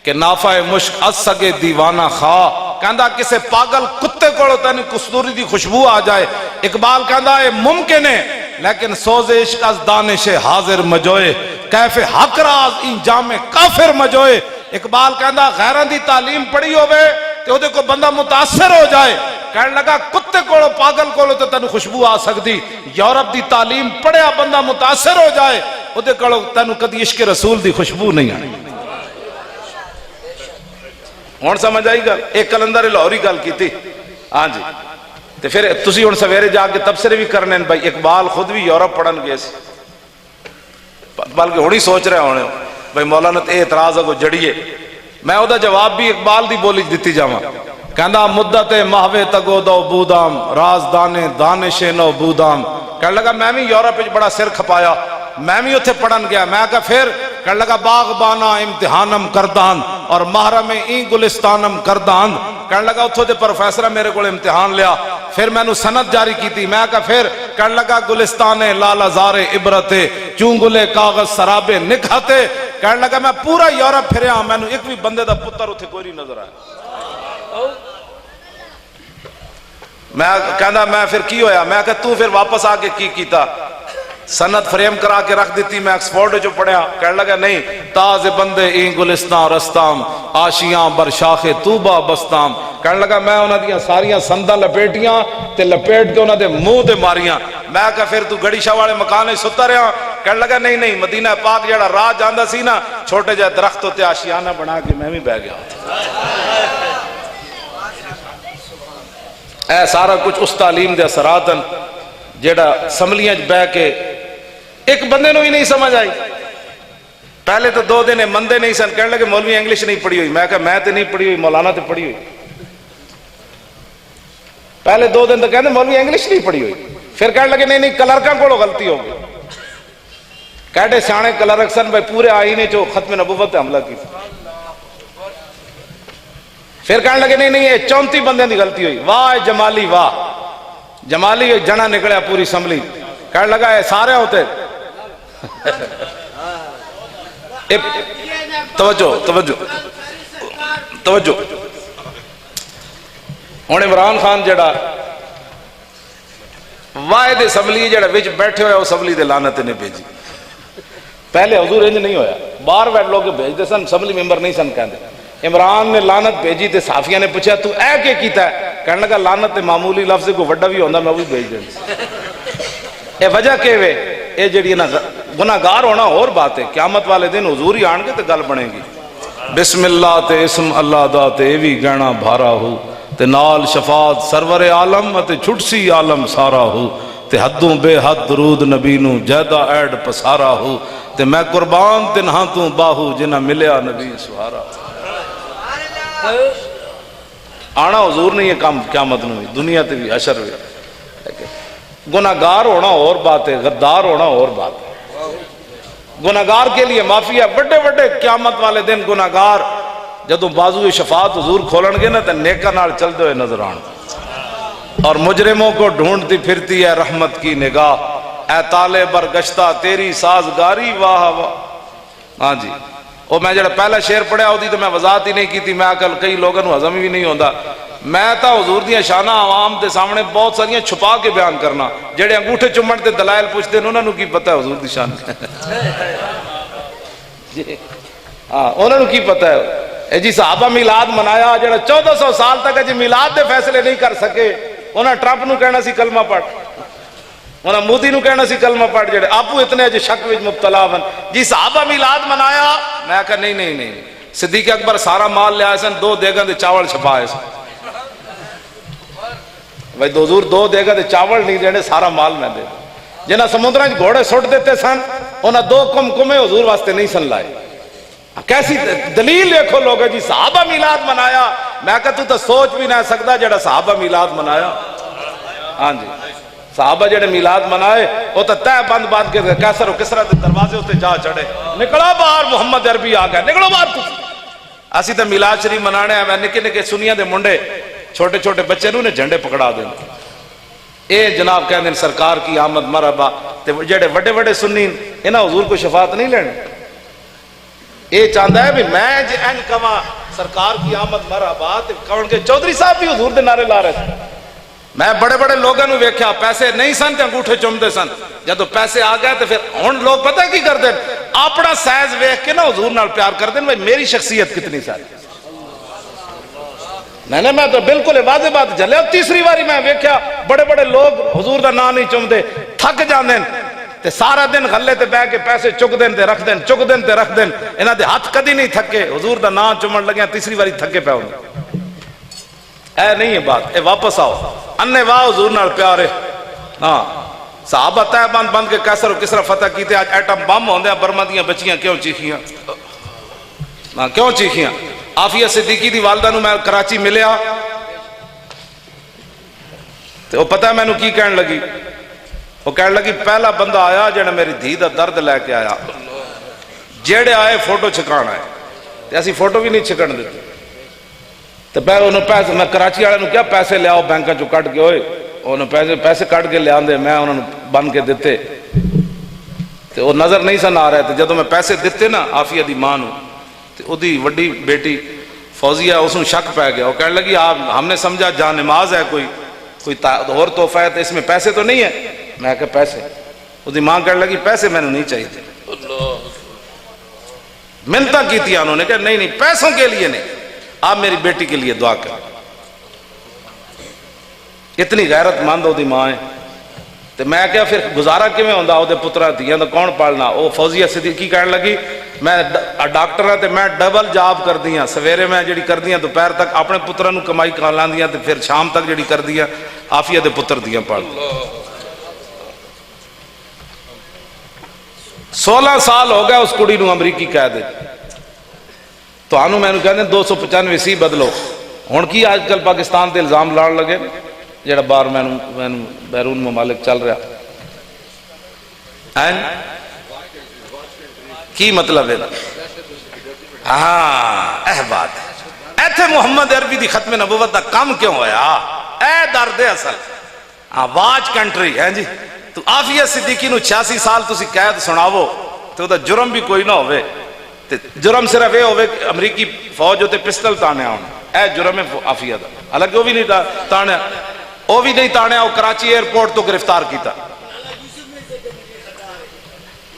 کہ نافع مشک از سگے دیوانہ خواہ، کہندا کسے پاگل کتے کولو تینو کستوری دی خوشبو آ جائے۔ اقبال کہندا اے ممکن ہے لیکن سوز عشق از دانش حاضر مجوئے، کیف حق راز این جام کافر مجوئے۔ اقبال کہندا غیران دی تعلیم پڑھی ہوئے تو دے کو بندہ متاثر ہو جائے، کہنے لگا کتے کولو پاگل کولو تو تینو خوشبو آ سکتی، یورپ دی تعلیم پڑھیا بندہ متاثر ہو جائے دے کولو تینو کدی عشق رسول دی خوشبو نہیں آئی۔ ہون سمجھ آئی گل؟ ایک کلندر لاہوری گل کی تھی، ہاں جی تے پھر تسی ہن سویرے جا کے تبصرے بھی کرنے بھائی اقبال خود بھی یورپ پڑھن گئے سی، بلکہ ہونی سوچ رہے ہونے بھائی مولانا تے اعتراض ہے کو جڑیے، میں او دا جواب بھی اقبال دی بولی دیتی جاواں، کہندا مدت مہوے تگو دو بودام، راز دانے دانش نو بودام۔ کہنے لگا میں بھی یورپ وچ بڑا سر کھپایا، میں بھی اتھے پڑھن گیا، میں کہا پھر؟ کہنے لگا باغبانہ امتحانم کردان اور محرم این گلستانم کردان۔ کہنے لگا اتھو دے پروفیسرہ میرے کو امتحان لیا، پھر میں نو سند جاری کی تھی، میں کہا پھر؟ کہنے لگا گلستان لال ازار عبرتے چون گلے کاغذ سرابے نکھاتے۔ کہنے لگا میں پورا یورپ پھرے ہاں، میں نو ایک بھی بندے دا پتر اتھے کوئی نہیں نظر آیا۔ میں کہندا میں پھر کی ہویا؟ میں کہا تو پھر واپس آ کے کی کیتا؟ سند فریم کرا کے رکھ دیتی، میں ایکسفورڈ جو پڑھیا۔ کہنے لگا نہیں، تاز بندے این گلستان رستام، آشیاں برشاخ توبہ بستام۔ کہنے لگا میں انہاں دیاں ساریاں سنداں لپیٹیاں تے لپیٹ کے انہاں دے منہ دے ماریاں۔ میں کہا پھر تو گڑی شاہ والے مکانے ستا رہا؟ کہنے لگا نہیں نہیں، مدینہ پاک جڑا راہ جاندا سی نا، چھوٹے جائے درخت ہوتے آشیانہ بنا کے میں بھی بہ گیا ہوتا۔ اے سارا کچھ اس تعلیم دے اثراتن جیڑا سملیاں بہ کے ایک بندے نو ہی نہیں سمجھ آئی۔ پہلے تو 2 دن مندے نہیں سن، کہنے لگے مولوی انگلش نہیں پڑھی ہوئی. میں کہا میں تو نہیں پڑھی ہوئی، مولانا تو پڑھی ہوئی. پہلے 2 دن تو کہتے مولوی انگلش نہیں پڑھی ہوئی. پھر کہنے لگے نہیں کلرکاں کو غلطی ہوگی. کہتے سیانے کلرک سن بھائی پورے آئینے جو ختم نبوت حملہ کی. پھر کہنے لگے نہیں یہ 34 بندے کی غلطی ہوئی. واہ جمالی واہ جمالی جنا نکلیا پوری اسمبلی. کہنے لگا یہ سارے ہوتے توجہ توجہ توجہ. ہوں عمران خان جڑا واحد اسمبلی جڑا وچ بیٹھے ہوئے اسمبلی دے لعنت نے بھیجی. پہلے حضور انج نہیں ہویا، باہر بیٹھ لوگ بھیجتے سن، اسمبلی ممبر نہیں سن کہندے. عمران نے لعنت بھیجی تے صحافیہ نے پوچھا تو اے کیا کیتا ہے؟ کہنے لگا لعنت تے معمولی لفظ کو وڈا بھی ہوندا میں وہی بھیج دیندا. اے وجہ کہ وے اے جڑی نا گناہگار ہونا اور بات ہے. قیامت والے دن حضور ہی آن کے تے گل بنے گی. بسم اللہ تے اسم اللہ دا تے اے وی گہنا بھارا ہو تے نال شفاعت سرور عالم تے چھٹسی عالم سارا ہو تے حدوں بے حد درود نبی نو جیدہ ایڈ پسارا ہو تے میں قربان تنہاں تو باہو جنہ ملیا نبی سہارا. آنا حضور نہیں یہ کام قیامت نو بھی دنیا تے بھی حشر بھی. گناہگار ہونا اور بات ہے، غدار ہونا اور بات ہے. گناہگار کے لیے معافی ہے. بڑے بڑے قیامت والے دن گناہگار جدوں بازو شفاعت حضور کھولن گے نا تے نیکاں نال چلدے ہوئے نظر آن. اور مجرموں کو ڈھونڈتی پھرتی ہے رحمت کی نگاہ، اے طالب برگشتہ تیری سازگاری واہ واہ. ہاں جی وہ میں جڑا پہلا شعر پڑھیا ہوتی تو میں وضاحت ہی نہیں کی تھی. میں کل کئی لوگوں کو ہضم بھی نہیں ہوندا. میں تا حضور دیاں شاناں عوام دے سامنے بہت ساریاں چھپا کے بیان کرنا. جڑے انگوٹھے چومن تے دلائل پوچھتے ہیں انہاں نوں کی پتہ ہے حضور دی شان جی ہاں انہاں نوں کی پتہ ہے. جی صحابہ میلاد منایا جڑا 1400 سال تک جی میلاد دے فیصلے نہیں کر سکے. انہاں ٹرمپ نوں کہنا سی کلمہ پڑھ، انہاں مودی نوں کہنا سی کلمہ پڑھ، جڑے آپو اتنے جی شک وچ مبتلا ون. جی صحابہ میلاد منایا. میں کہا نہیں صدیق اکبر سارا مال لے آئے سن، 2 دیگاں دے چاول چھپائے سن. بھائی حضور 2 دیگاں دے چاول نہیں دینے، سارا مال میں دے. جنہاں سمندراں وچ گھوڑے سٹ دیتے سن انہاں 2 کمکمے حضور واسطے نہیں سن لائے. کیسی دلیل دیکھو لوگ جی صحابہ میلاد منایا. میں کہا تو سوچ بھی نہ سکتا جڑا صحابہ میلاد منایا. ہاں جی صحابہ جڑے میلاد منائے وہ تو تہ بند باندھ کے کیسر و کسرا دے دروازے ہوتے جا چڑھے. نکلا باہر محمد عربی آ گیا، نکلو باہر. اسی تو میلاد شریف منانے ہیں. نکے نکے سنیاں دے منڈے چھوٹے چھوٹے بچے نوں نے جھنڈے پکڑا دیں. اے جناب کہہ دیں سرکار کی آمد مرحبا. تے جڑے وڈے وڈے سنی انہاں حضور کو شفاعت نہیں لینے. اے چاہتا ہے بھی میں جی این کہاں سرکار کی آمد مرحبا تے کہن کے چودھری صاحب بھی حضور دے نعرے لا رہے تھے. میں بڑے بڑے لوگوں نے ویکھیا پیسے نہیں سن تے انگوٹھے چومدے سن. جدوں پیسے آ گئے تے پھر ہن لوگ پتہ کی کردے اپنا سائز ویکھ کے نا حضور نال پیار کردے بھائی میری شخصیت کتنی ساری. نہیں میں تو بالکل واضح بات جلے. تیسری باری میں ویکھیا بڑے بڑے لوگ حضور دا نام نہیں چومدے، تھک جاندے تے سارا دن غلے تے بیٹھ کے پیسے چک دین تے رکھ دین، چک دین تے رکھ دین. انہاں دے ہاتھ کدی نہیں تھکے. حضور دا نام چومن لگے تیسری باری تھکے پے ہوندے. اے نہیں ہے بات. اے واپس آؤ انے واہ حضور نال پیار ہے. ہاں صحابہ تہ بند بند کے کیسر و کسرا فتح کیتے. اج ایٹم بم ہوندے برما دیاں بچیاں کیوں چیخیاں؟ ہاں کیوں چیخیاں؟ عافیہ صدیقی دی والدہ نو میں کراچی ملیا تے وہ پتہ ہے میں نو کی کہن لگی؟ وہ کہن لگی پہلا بندہ آیا جڑا میری دھی دا درد لے کے آیا. جیڑے آئے فوٹو چھکان آئے تے اسی فوٹو بھی نہیں چھکن دیتے. تے پہلے انہوں پیسے میں کراچی والے نو کیا پیسے لے آؤ بینکاں چوں کٹ کے ہوئے انہوں پیسے کٹ کے لے آندے میں انہوں بن کے دیتے تے وہ نظر نہیں سن آ رہے. تے جدوں میں پیسے دیتے نا عافیہ دی ماں نو تے او دی وڈی بیٹی فوزیہ اس نو شک پہ گیا. وہ کہنے لگی آپ ہم نے سمجھا جان نماز ہے کوئی اور تحفہ ہے تو اس میں پیسے تو نہیں ہے. میں کہا پیسے. اس دی ماں کہنے لگی پیسے میں نے نہیں چاہیے تھے. منتیں کی تھی انہوں نے کہا نہیں پیسوں کے لیے نہیں، آپ میری بیٹی کے لیے دعا کریں. اتنی غیرت مند وہ دی ماں ہے. تو میں کیا پھر گزارا کیویں ہوندا او دے پتراں دھیاں دا کون پالنا. وہ فوزیہ صدیقی کہنے لگی میں ڈاکٹر ہاں تے میں ڈبل جاب کر دیاں. سویرے میں جڑی کر دیاں دوپہر تک اپنے پتراں نو کمائی کر لاندیاں تے پھر شام تک جڑی کر دیاں عافیہ دے پتر دیاں پال. 16 سال ہو گیا اس کڑی نو امریکی قید تو آنو میں کہتے ہیں 295 سی بدلو ہن کی آج کل پاکستان تے الزام لاؤن لگے جڑا باہر میں بیرون ممالک چل رہا ہے کی مطلب ہے ہاں اہ بات ہے ایتھے محمد عربی دی ختم نبوت دا کم کیوں ہویا اے درد اصل ہاں واچ کنٹری ہے جی تو عافیہ صدیقی نو 86 سال تسی قید سناوو تو دا جرم بھی کوئی نہ ہوئے جرم صرف یہ ہوئے کہ امریکی فوج ہوتے پسٹل تانے آن اے جرم ہے عافیہ دا حالانکہ وہ بھی نہیں تانے وہ بھی نہیں تانے وہ کراچی ایئرپورٹ تو گرفتار کیتا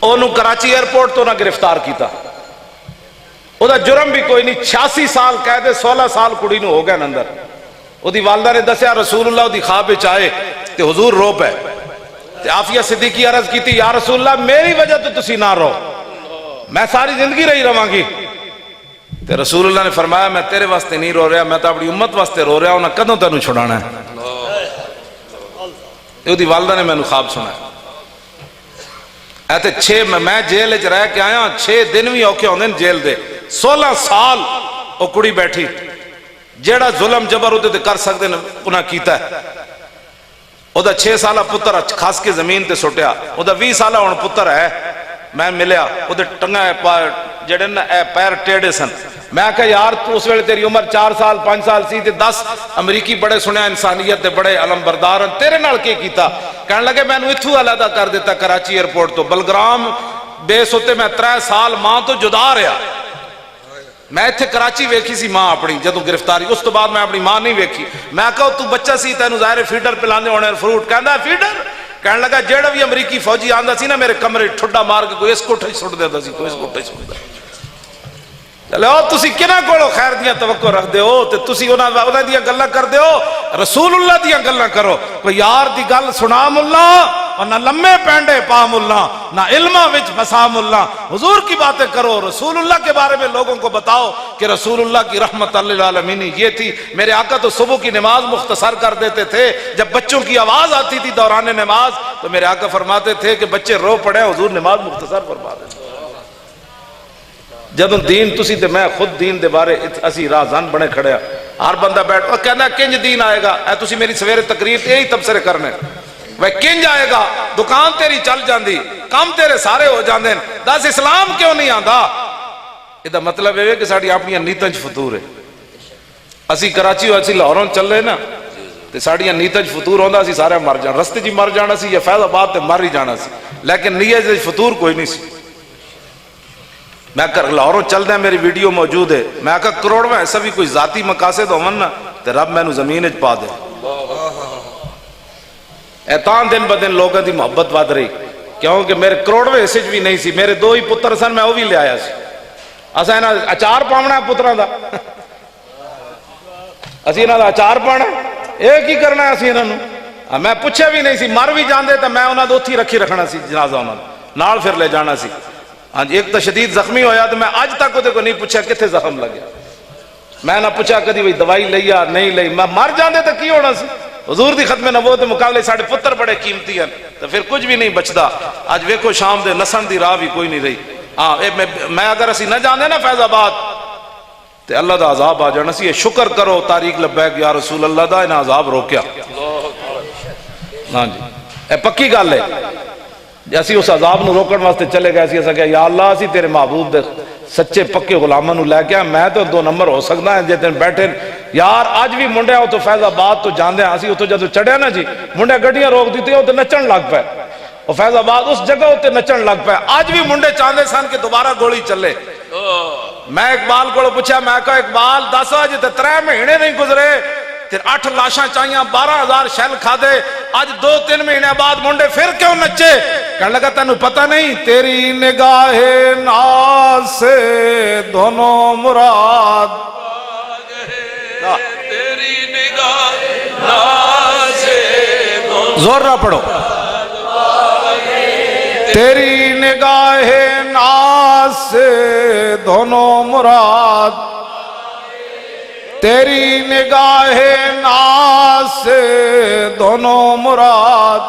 انہوں کراچی ایئرپورٹ تو نہ گرفتار کیتا وہ دا جرم بھی کوئی نہیں 86 سال قید 16 سال کڑی نو ہو گئے اندر وہ دی والدہ نے دسیا رسول اللہ دی خواب چاہے تے حضور رو پہ تے عافیہ صدیقی عرض کی تھی یا رسول اللہ میری وجہ تو تسی نہ رو میں ساری زندگی رہی رہاں گی تے رسول اللہ نے فرمایا میں تیرے واسطے نہیں رو رہا میں تو اپنی امت واسطے رو رہا انہاں کدوں تینوں چھڑانا ہے یہ دی والدہ نے میں نے خواب سنا ہے ایتے میں جیل چ رہ کے آیا 6 دن بھی اوکھے ہوندے جیل دے 16 سال وہ کڑی بیٹھی جیڑا ظلم جبر ہوتے تے کر سکتے انہاں کیتا ہے او دا 6 سالہ پتر کھاس کے زمین تے سٹیا او دا 20 سالہ ہن پتر ہے میں ملیا او دے ٹنگا جڑے نا پیر ٹیڑے سن میں کہا یار تو اس ویلے تیری عمر 4 سال 5 سال سی تے 10 امریکی بڑے سنیا انسانیت تے بڑے علم بردار تیرے نال کے کیتا کہنے لگے میں نے اتھو علیحدہ کر دیتا کراچی ایئرپورٹ تو بلگرام بیس ہوتے میں 3 سال ماں تو جدا رہا میں اتھے کراچی ویکھی سی ماں اپنی جدو گرفتاری اس تو بعد میں اپنی ماں نہیں ویکھی میں کہا تو بچہ سی تینو ظاہر فیڈر پلانے ہونے فروٹ کہندا ہے فیڈر کہنے لگا جیڑا بھی امریکی فوجی آندا سی نا میرے کمرے ٹھڈا مار کے کوئی اس کوٹھے سٹ دیتا سی کوئی اس کوٹھے سٹ دیتا چلے او تسی کنا کولو خیر دیاں توقع رکھ دے ہو تے تسی انہاں دیاں گلاں کر دے ہو رسول اللہ دیاں گلاں کرو کوئی یار دی گل سنا ملا اور نہ لمے پینڈے پا ملا نہ علمہ وچ فسا ملا حضور کی باتیں کرو رسول اللہ کے بارے میں لوگوں کو بتاؤ کہ رسول اللہ کی رحمت للعالمین یہ تھی میرے آقا تو صبح کی نماز مختصر کر دیتے تھے جب بچوں کی آواز آتی تھی دوران نماز تو میرے آقا فرماتے تھے کہ بچے رو پڑے حضور نماز مختصر فرما دیتے جدوں دین تسی تے میں خود دین دے بارے اسی رازان بنے کھڑے ہر بندہ بیٹھ اور کہنا کنج دین آئے گا اے تسی میری سویرے تقریر تے یہی تبصرے کرنے وہ کنج آئے گا دکان تیری چل جاندی کام تیرے سارے ہو جاندے دس اسلام کیوں نہیں آندا یہ دا مطلب ہے کہ ساڑی اپنی نیتاں چ فتور ہے اسی کراچی ہو اسی لاہوروں چل رہے نا تے ساڑی نیتاں چ فتور ہوندا اسی سارے مر جان رستے جی مر جانا سی یا فیض آباد تے مر ہی جانا سی لیکن نیت چ فتور کوئی نہیں سی میں لاہوروں چل دیں میری ویڈیو موجود ہے میں کہا کروڑ میں ایسا بھی کوئی ذاتی مقاصد ہومن نا تے رب میں نو زمین اچ پا دے ایتان دن بدن لوگوں دی محبت ود رہی کیونکہ میرے کروڑویں حصے بھی نہیں سی میرے 2 ہی پتر سن میں وہ بھی لے آیا سی اسا انہاں اچار پاونا پتراں دا اسی انہاں دا اچار پانا اے کی کرنا ہے اسی انہاں نو میں پوچھے بھی نہیں سی مر بھی جاندے تے میں انہاں دے اوتھی رکھی رکھنا سی جنازہ انہاں نال پھر لے جانا سی ہاں جی ایک تو شدید زخمی ہویا تو میں آج تک کو نہیں پوچھا کتنے زخم لگے میں نہ پوچھا کدی بھئی دوائی لئی یا نہیں لئی میں مر جاندے تو کی ہونا سی حضور دی ختم نبوت کے مقابلے ساڑھے پتر بڑے قیمتی ہیں تو پھر کچھ بھی نہیں بچدا آج ویکھو شام دے نسن دی راہ بھی کوئی نہیں رہی ہاں میں اگر اسی نہ جاندے نا فیض آباد تے اللہ دا عذاب آ جانا سی شکر کرو تاریخ لبیک یا رسول اللہ دا انہاں عذاب روکیا ہاں جی اے پکی گل ہے جیسی اس عذاب نو روکن واسطے چلے گئے سی ایسا کہ یا اللہ اسی تیرے محبوب دے سچے پکے غلاماں نو لے کے میں تو 2 نمبر ہو سکدا ہے جے بیٹھے یار آج بھی منڈے تو فیض آباد تو جاندے ہیں اسی اتو جدو چڑھیا نا جی منڈے گڈیاں روک دیتی ہیں تے نچن لگ پے اور فیض آباد اس جگہ تے نچن لگ پے آج بھی منڈے چاندے سن کہ دوبارہ گولی چلے میں اقبال کو پوچھا میں کہا اقبال 10 اج تے 3 مہینے نہیں گزرے پھر 8 لاشاں چاہیاں 12,000 شیل کھا دے آج 2-3 مہینے بعد منڈے پھر کیوں نچے کہنے لگا تینوں پتہ نہیں تیری نگاہ ناز سے دونوں مراد تیری نگاہ ناز سے زور نہ پڑھو تیری نگاہ ناز سے دونوں مراد تیری نگاہ ناز سے دونوں مراد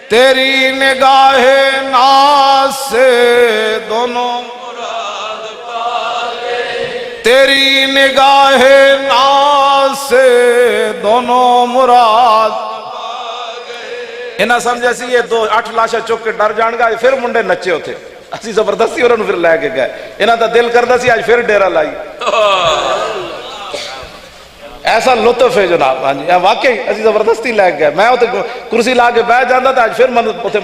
تیری نگاہ ناز سے دونوں تیری نگاہ ناز سے دونوں مراد انہاں سمجھا سی یہ 8 لاشا چک کے ڈر جان گا پھر منڈے نچے ہوتے اسی زبردستی انہوں نے پھر لے کے گئے انہاں دا دل کردا سی آج پھر ڈیرا لائی ایسا لطف ہے جناب ہاں جی واقعی اسی زبردستی لے گئے میں کرسی لا کے بیٹھ جانا تھا آج پھر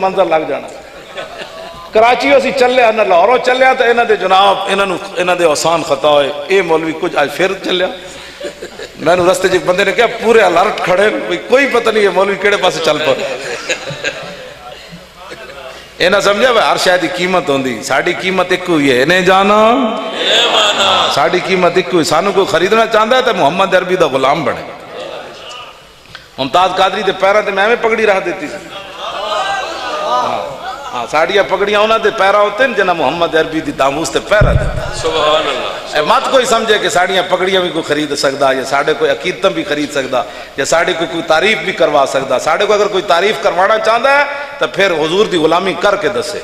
منظر لگ جانا کراچیوں سی چلے نہ لاہوروں چلے تو انہاں دے جناب انہاں دے آسان خطا ہوئے اے مولوی کچھ آج پھر چلیا میں نے رستے جی بندے نے کہا پورے الرٹ کھڑے کوئی پتہ نہیں ہے مولوی کیڑے پاسے چل پا انہاں سمجھا بھائی ہر شاید قیمت ہوندی ساڑی قیمت ایک ہوئی ہے انہیں جانا ساڑی قیمت ایک ہوئی سانو کوئی خریدنا چاہتا ہے تو محمد عربی دا غلام بنے ممتاز قادری دے پیرہ تے میں پگڑی رہ دیتی سی ہاں ساڑیاں پگڑیاں انہاں دے پیرہ ہوتے ہیں جنہاں محمد عربی دی داموس تے پیرہ دیتا سبحان اللہ مت کوئی سمجھے کہ ساڑیاں پگڑیاں بھی کوئی خرید سکتا یا ساڑے کوئی عقیدتم بھی خرید سکتا یا ساڑے کوئی تعریف بھی کروا سکتا ساڑے کو اگر کوئی تعریف کروانا چاہتا ہے تو پھر حضور دی غلامی کر کے دسے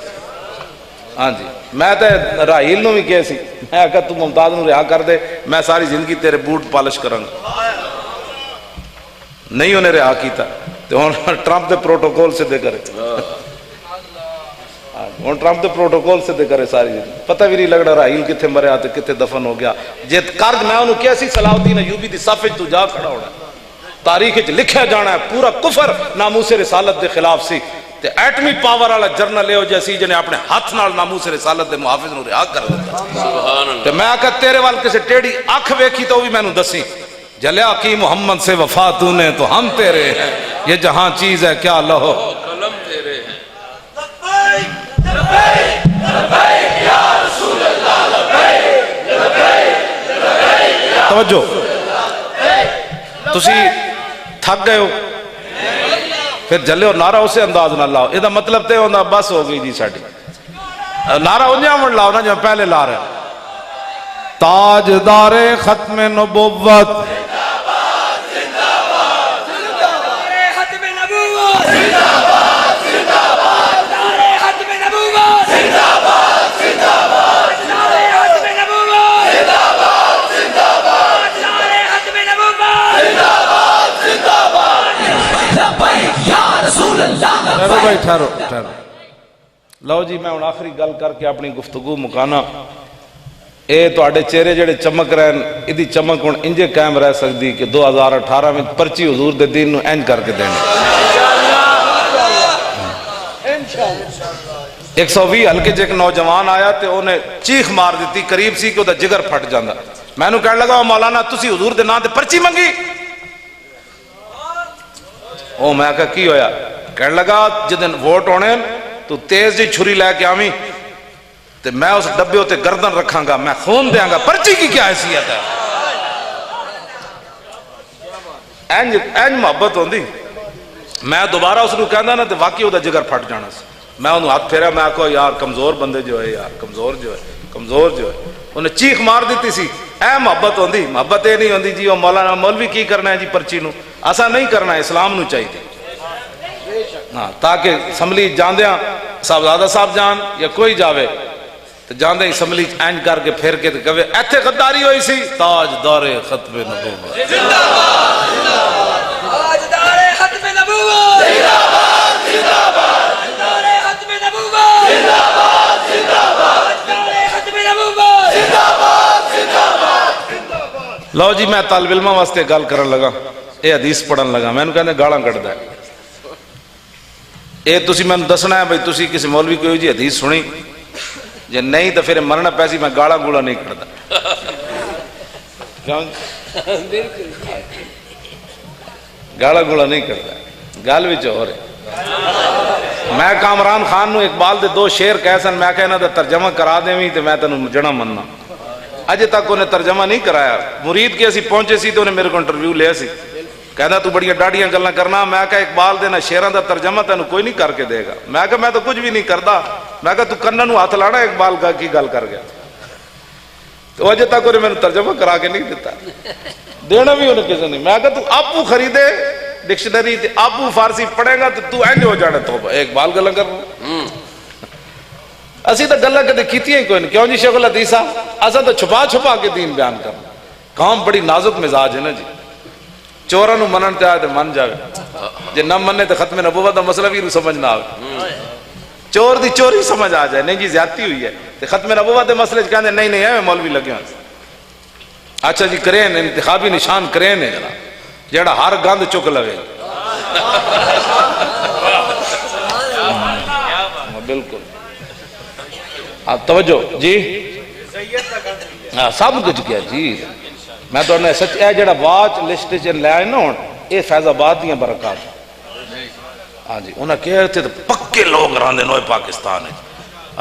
ہاں جی میں تو راہیل نو بھی کہے سی میں کہا تو ممتاز نو رہا کر دے میں ساری زندگی تیرے بوٹ پالش کروں گا نہیں انہیں رہا کیتا تو ٹرمپ دے پروٹوکول سے دے کرے ہوں ٹرمپ دے پروٹوکول سے دے کرے ساری زندگی پتہ بھی نہیں لگ رہا راہیل کتنے مرے آتے کتنے دفن ہو گیا جیت کرد میں انہوں کیا سی صلاح الدین ایوبی دی صف تو جا کھڑا ہونا تاریخ لکھا جانا ہے پورا کفر ناموس رسالت دے خلاف سی تے ایٹمی پاور والا جرنل لیو جیسی جنہیں اپنے ہاتھ نال ناموس رسالت دے محافظ نو رہا کر دیتا تے میں آکا تیرے وال کسے ٹیڑی آنکھ ویکھی تو بھی میں نو دسی جلیا کی محمد سے وفا تو نے تو ہم تیرے ہیں یہ جہاں چیز ہے کیا لہو قلم تیرے ہیں توجہ تسی تھک گئے ہو پھر جلے ہو نعرہ اسے انداز نہ لاؤ یہ مطلب تے ہوندہ بس ہو گئی جی ساڑی نعرہ انجا من لاؤ نا جو پہلے لا رہے تاجدار ختم نبوت ٹھہرو لو جی میں آخری گل کر کے اپنی گفتگو مکانا اے تو آڑے چہرے جڑے چمک رہے ہیں ادھی چمک ہون انجے قائم رہ سکتی کہ 2018 میں پرچی حضور دے دین نو اینج کر کے دینے 120 ہلکے جے ایک نوجوان آیا تے انہیں چیخ مار دیتی قریب سی کہ وہ دا جگر پھٹ جاندہ میں نو کہنے لگا مولانا تسی حضور دے نام تے پرچی منگی او میں کہا کی ہویا کہنے لگا جدن ووٹ ہونے تو تیز جی چھری لے کے آمیں تو میں اس ڈبے ہوتے گردن رکھاں گا میں خون دیاں گا پرچی کی کیا حیثیت ہے اینج محبت ہوندی میں دوبارہ اس کو کہندا نا تو واقعی ہوتا جگر پھٹ جانا سی میں انہوں ہاتھ پھیرا میں کہا یار کمزور بندے جو ہے یار کمزور جو ہے انہیں چیخ مار دیتی سی اے محبت ہوندی محبت اے نہیں ہوندی جی وہ مولانا مولوی کی کرنا ہے جی پرچی نو ایسا نہیں کرنا ہے اسلام نو چاہیے ہاں تاکہ اسمبلی جاندیاں صاحبزادہ صاحب جان یا کوئی جاوے تو جاندے اسمبلی اینج کر کے پھر کے کہے ایتھے غداری ہوئی سی تاجدار ختم نبوت تاجدار ختم نبوت زندہ باد زندہ باد تاجدار ختم نبوت زندہ باد زندہ باد تاجدار ختم نبوت زندہ باد زندہ باد لو جی میں طالب علمہ واسطے گل کرن لگا اے حدیث پڑھن لگا میں نے کہنے گاڑاں کٹدا ہے اے تسی میں دسنا ہے بھئی تسی کسی مولوی کوئی جی حدیث سنی جے نہیں تو پھر مرنا پیسی میں گاڑا گوڑا نہیں کرتا کیوں گاڑا گوڑا نہیں کرتا گال بھی جو ہو رہے میں کامران خان نو اقبال دے 2 شعر کہسن میں کہنا دا ترجمہ کرا دیں بھی تو میں تنوں جڑا مننا اجے تک انہیں ترجمہ نہیں کرایا مرید کے اسی پہنچے سی تو انہیں میرے کو انٹرویو لیا سی کہنا تو بڑی ڈاڑیاں گلنا کرنا میں کہا اقبال دینا شیران دا ترجمہ تینوں کوئی نہیں کر کے دے گا میں کہا میں تو کچھ بھی نہیں کردا میں کہا تو کنن نو ہاتھ لانا اقبال کا کی گل کر گیا تو اجے تک انہیں میں نے ترجمہ کرا کے نہیں دیتا دینا بھی انہیں کسی نہیں میں کہا تو آپ خریدے ڈکشنری تے ابو فارسی پڑھے گا تو اینج ہو جانا توبہ ایک بال گلا کر اسی تو گلا کدے کیتی ہیں کوئی نہیں کیوں جی شیخ الحدیث صاحب اساں تو چھپا چھپا کے دین بیان کرنا قوم بڑی نازک مزاج ہے نا جی چوراں نو منن تے آئے تے من جاوے جے نہ منے تے ختم نبوت دا مسئلہ بھی سمجھ نہ آوے چور دی چوری سمجھ آ جائے نہیں جی زیادتی ہوئی ہے تے ختم نبوت دے مسئلے چ کہندے نہیں ایویں مولوی لگے ہیں اچھا جی کرین انتخابی نشان کرین ہے جناب جیڑا ہر گند چک لوے بالکل آپ توجہ جی سب کچھ کیا جی میں تو انہیں سچ ہے جڑا واچ لسٹ چ لے آئے نا ہوں یہ فیض آباد دیاں برکات ہاں جی انہیں کہہ تھے تو پکے لوگ راندے نوئے پاکستان ہے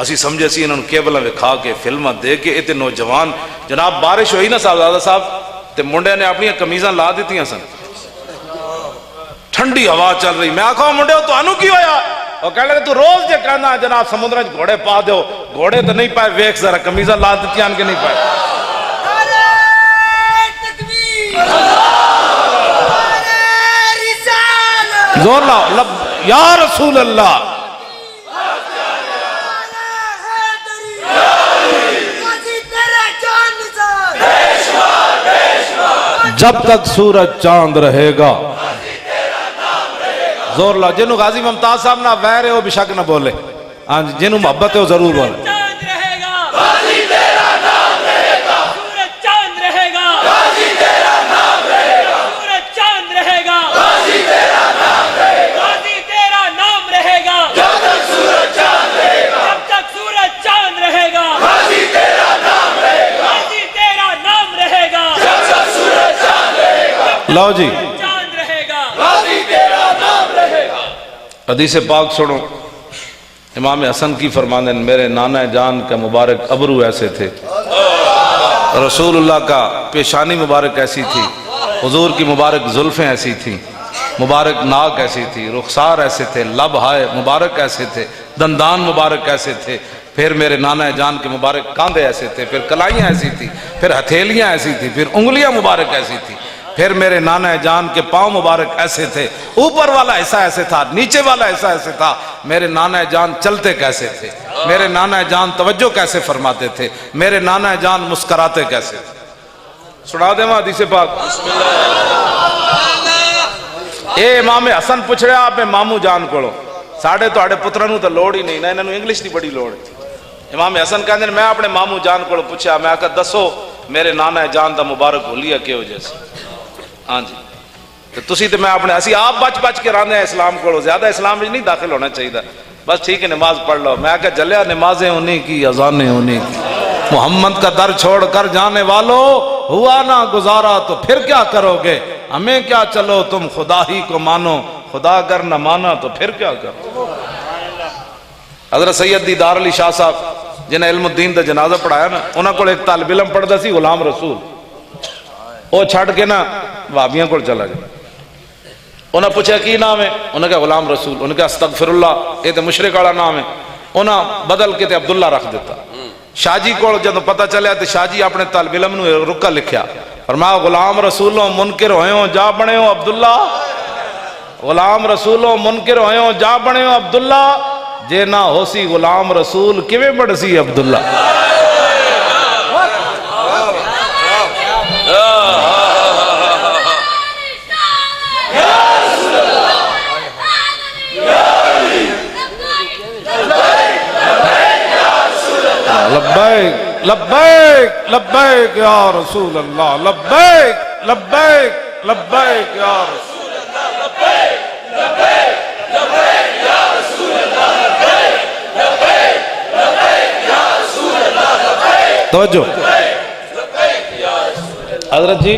اسی سمجھے سی انہوں کیبلوں میں کھا کے فلمہ دے کے اتنے نوجوان جناب بارش ہوئی نا صاحبزادہ صاحب تے منڈے نے اپنی کمیزاں لا دیتی ہیں سن ٹھنڈی ہوا چل رہی میں آکھا منڈے ہو تو انو کی ہویا وہ کہنے لگے تو روز جے کہنا جناب سمندرہ گھوڑے پا دیو گھوڑے تو نہیں پائے ویک ذرا کمیزاں لا دیتی ہیں کہ نہیں پائے زور لاؤ یا رسول اللہ جب تک سورج چاند رہے گا زور لاؤ جنہوں غازی ممتاز صاحب نہ ویر ہے وہ بھی شک نہ بولے ہاں جنہوں محبت ہے وہ ضرور بولے لو جی حدیث پاک سنو امام حسن کی فرمانے میرے نانا جان کا مبارک ابرو ایسے تھے رسول اللہ کا پیشانی مبارک ایسی تھی حضور کی مبارک زلفیں ایسی تھیں مبارک ناک ایسی تھی رخسار ایسے تھے لب ہائے مبارک ایسے تھے دندان مبارک ایسے تھے پھر میرے نانا جان کے مبارک کاندھے ایسے تھے پھر کلائیاں ایسی تھی پھر ہتھیلیاں ایسی تھی پھر انگلیاں مبارک ایسی تھی پھر میرے نانا جان کے پاؤں مبارک ایسے تھے اوپر والا ایسا ایسے تھا نیچے والا ایسا ایسے تھا میرے نانا جان چلتے کیسے تھے میرے نانا جان توجہ کیسے فرماتے تھے میرے نانا جان مسکراتے کیسے تھے سنا دے ماں حدیث پاک اے امام حسن پوچھ رہے آپ میں مامو جان کڑو ساڑھے تو آڑے پترانوں تو لوڑ ہی نہیں نا انہوں انگلش دی بڑی لوڑ تھی امام حسن کہنے میں اپنے مامو جان کڑو پوچھا میں آکا دسو میرے نانا جان دا مبارک ہولیا کیوں جیسے ہاں جی تو تسی تو میں اپنے اسی آپ بچ بچ کے راندے ہیں اسلام کو زیادہ اسلام میں نہیں داخل ہونا چاہیے بس ٹھیک ہے نماز پڑھ لو میں کہا جلیا نمازیں انہیں کی اذانیں انہیں کی محمد کا در چھوڑ کر جانے والو ہوا نہ گزارا تو پھر کیا کرو گے ہمیں کیا چلو تم خدا ہی کو مانو خدا اگر نہ مانا تو پھر کیا کرو حضرت سید دیدار علی شاہ صاحب جنہیں علم الدین دا جنازہ پڑھایا نا انہوں کو ایک طالب علم پڑھتا سی غلام رسول وہ چھڑ کے نا وابیاں کو چلا گیا انہوں نے پوچھا کی نام ہے انہوں نے کہا غلام رسول انہوں نے کہا استغفر اللہ یہ تو مشرق والا نام ہے انہوں نے بدل کے تے عبداللہ رکھ دیتا شاہ جی کو جب پتہ چلیا تو شاہ جی اپنے طالب علم نے رکا لکھیا فرمایا غلام رسولوں منکر ہوئے ہوں جا بنے ہوں عبداللہ غلام رسولوں منکر ہوئے ہوں جا بنے ہوں عبداللہ جے نہ ہو سی غلام رسول کیویں بڑھ سی عبداللہ لبیک لبیک لبیک یا رسول اللہ لبیک لبیک لبیک یا رسول اللہ لبیک لبیک لبیک یا رسول اللہ لبیک لبیک لبیک یا رسول اللہ لبیک توجہ حضرت جی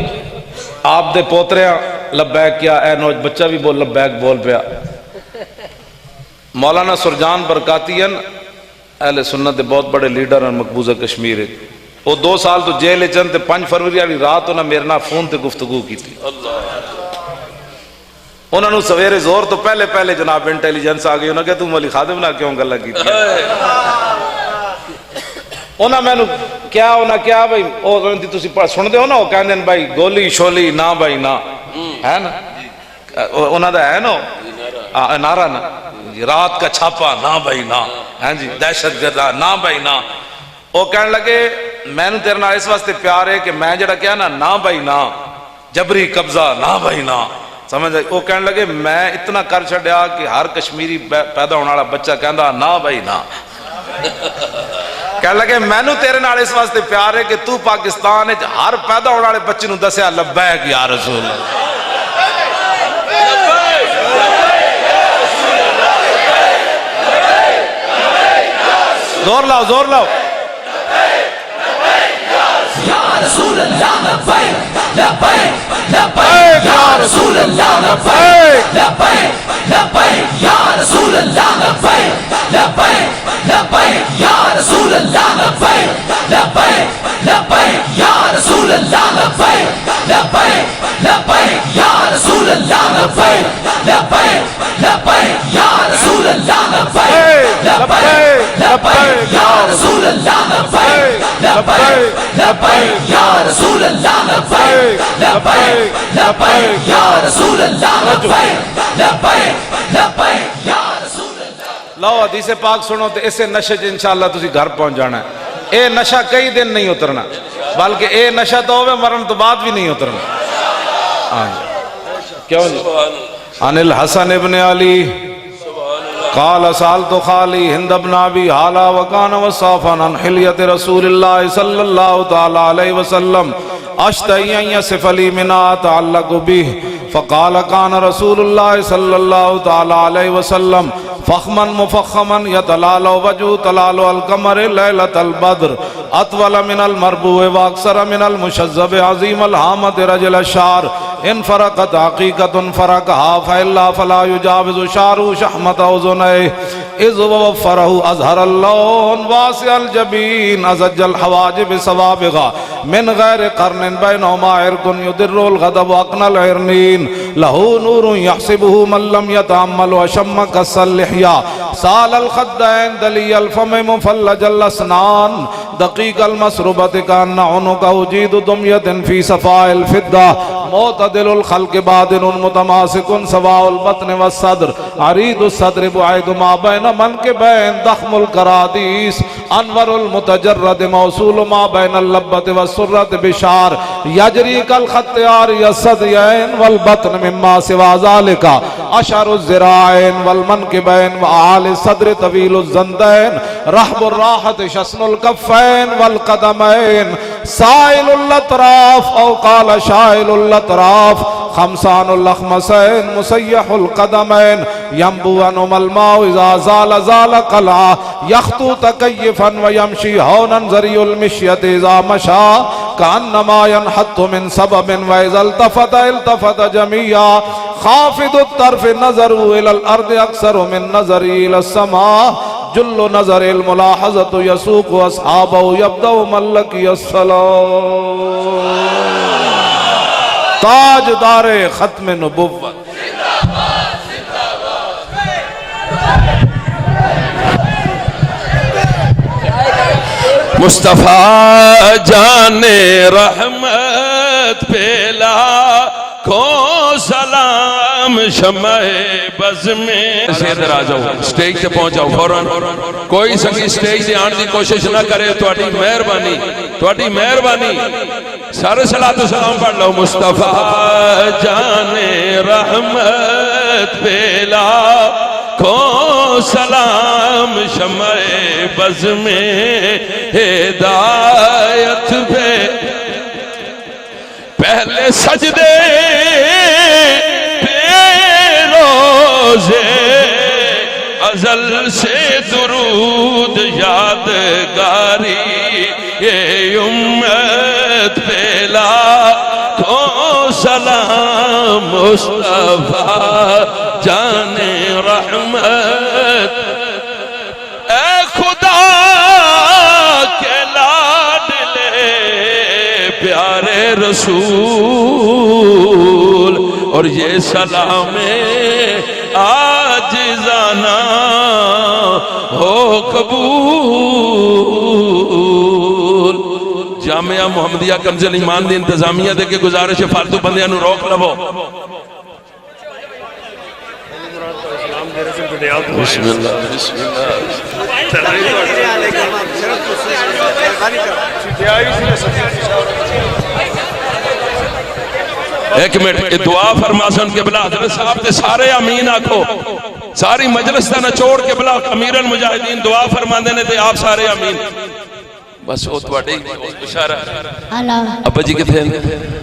آپ دے پوتریاں لبیک کیا اے نوج بچہ بھی بول لبیک بول پیا مولانا سرجان برکاتین اہل سنت دے بہت بڑے لیڈر ہیں مقبوضہ کشمیر ہے وہ 2 سال تو جیل چند 5 فروری والی رات انہوں نے میرے نام فون تے گفتگو کی تھی انہوں نے سویرے زور تو پہلے جناب انٹیلیجنس آ گئی انہوں نے کہا تم علی خادم نہ کیوں گلہ کی تھی انہوں نے کیا بھائی وہ تسی سن دے ہو نا وہ کہندے ہیں بھائی گولی شولی نہ بھائی نہ ہے نا انہوں دا ہے نا نعرہ نا رات کا چھاپا نہ بھائی نہ، ہاں جی دہشت گردہ نہ بھائی نہ. وہ کہنے لگے میں نے تیرے نال اس واسطے پیار ہے کہ میں جڑا کیا نا نہ بھائی نہ جبری قبضہ نہ بھائی نہ سمجھ آئی. وہ کہنے لگے میں اتنا کر چھڑیا کہ ہر کشمیری پیدا ہونے والا بچہ کہندا نہ بھائی نہ. کہنے لگے میں نے تیرے نال اس واسطے پیار ہے کہ تو پاکستان ہے ہر پیدا ہونے والے بچے نو دسیا لبیک یا رسول اللہ. زور لاؤ زور لاؤ. یا رسول اللہ لبیک لبیک لبیک یا رسول اللہ لبیک لبیک لبیک یا رسول اللہ لبیک لبیک لبیک یا رسول اللہ لبیک لبیک لبیک یا رسول اللہ لبیک لبیک لبیک یا رسول اللہ لبیک لبیک لبیک یا رسول اللہ لبیک لبیک لبیک یا رسول اللہ لبیک لبیک لبیک یا رسول اللہ لبیک لبیک لبیک یا رسول اللہ لبیک لبیک لبیک یا رسول اللہ. لو حدیث پاک سنو تو اسے نشے چ انشاءاللہ تسی گھر پہنچ جانا ہے. اے نشہ کئی دن نہیں اترنا بلکہ اے نشہ تو ہوئے مرن تو بعد بھی نہیں اترنا. کیوں جی؟ عن الحسن ابن علی قال سالت خالی ہند ابن ابی حالا وکان وصافا عن حلیت رسول اللہ صلی اللہ تعالی علیہ وسلم اشتہی ان یصف لی منا تعلق به فقال کان رسول اللہ صلی اللہ تعالی علیہ وسلم فخما مفخما یتلال وجہ تلال القمر لیلت البدر اطول من المربوع واکثر من المشذب عظیم الحامت رجل الشعر ان فرقت حقیقت فرقها فإلا فلا يجاوز شعر شحمت اذنيه اذ وفره ازهر اللون واسع الجبین ازج الحواجب سوابغا من غیر قرن بینهما عرق يدر الغضب اقن العرنین له نور يحسبه من لم يتعمل وشم كس اللحيا سال الخدين دلي الفم مفلج الاسنان دقيق المسربة كأن عنقه جيد دمية في صفاء الفضة معتدل الخلق بادن متماسك سواء البطن والصدر عريض الصدر بعيد ما بين منكبين ضخم الكراديس انور المتجرد موصول ما بين اللبة والسرة بشعر يجري كالخط عاري الصديين والبطن مما سوى ذلك اشعر الذراعين والمنكبين وأعالي الصدر طويل الزندين رحب الراحة شسن الكفين والقدمين سائل الاطراف او قال شائل الاطراف خمسان اللخمسين مسيح القدمين ينبو عنهم الماء اذا زال زال قلعا يخطو تكيفا ويمشي هونا زري المشية اذا مشى كأنما ينحط من سبب واذا التفت التفت جميعا خافض الطرف نظر الى الارض اكثر من نظر الى السماء جل نظر الملاحظة يسوق اصحابه يبدأ من لقي الصلاة تاجدار ختم نبوت مصطفیٰ جان رحمت پھیلا کو سلام شمع بز میں ادھر آ جاؤ سٹیج تے پہنچ جاؤ فوراً کوئی سنگی سٹیج تے آن دی کوشش نہ کرے تواڈی مہربانی سارے صلاۃ و سلام پڑھ لو مصطفیٰ جان رحمت پھیلا کو سلام شمع بز میں ہدایت پہ پہلے سجدے پہ روزے ازل سے درود یادگاری یہ امت پہ لاکھوں سلام مصطفیٰ جان رحمت اے خدا کے لاڈلے پیارے رسول اور یہ سلام عاجزانہ ہو قبول. جامعہ محمدیہ کنز ایمان دی انتظامیہ دے کے گزارش فالتو بندیاں نو روک لو. بسم اللہ بسم ایک منٹ دعا فرما سن قبلہ حضرت صاحب تے سارے امین آکھو ساری مجلس دا نچوڑ قبلہ امیر المجاہدین دعا فرما دینے تے آپ سارے امین بس وہ تواڈی اشارہ ابا جی کتھے ہیں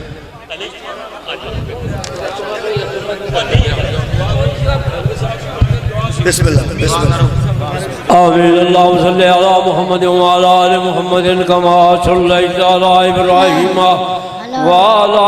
بسم اللہ بسم اللہ آمین اللہم صلی علی محمد وعلی آل محمد کما صلیت علی ابراہیم وعلی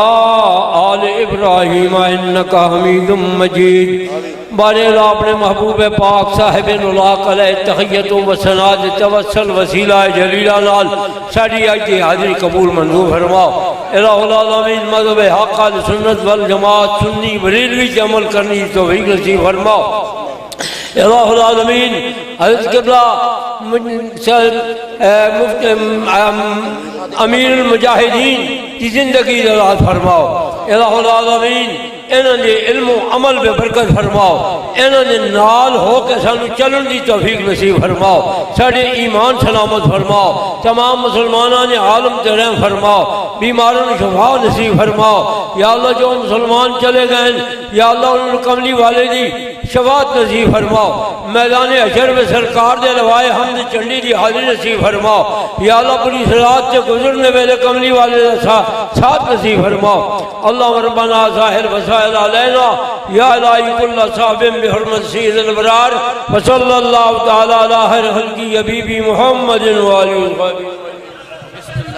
آل ابراہیم انکا حمید مجید بارے اللہ اپنے محبوب پاک صاحب نلاق علیہ تحیت و سناد توسل وسیلہ جلیلہ نال ساڑھی آئی حاضری قبول منظور فرماؤ الہ العالمین مذہب حق سنت والجماعت سنی بریلوی سے عمل کرنی توفیق نصیب فرماؤ الہ العالمین حضرت قبلہ امیر المجاہدین کی زندگی دلال فرماؤ الہ العالمین انہوں نے علم و عمل بے برکت فرماؤ انہوں نے نال ہو کے سانو چلن دی توفیق نصیب فرماؤ ساڑھے ایمان سلامت فرماؤ تمام مسلمانوں نے عالم ترہم فرماؤ بیماروں نے شفا نصیب فرماؤ یا اللہ جو مسلمان چلے گئے یا اللہ انہوں نے کملی والے دی شفاعت نصیب فرماؤ میدان حشر میں سرکار دے لوائے حمد چنڈی دی حاضری نصیب فرماؤ یا اللہ پوری صلات سے گزرنے والے کملی والے ساتھ نصیب فرماؤ اللہ ربنا ظاہر وسائل علینا یا الہی کل صاحب بحرمت سید الابرار وصلی اللہ تعالی علی خیر خلقی حبیبی محمد وآلہ وصحبہ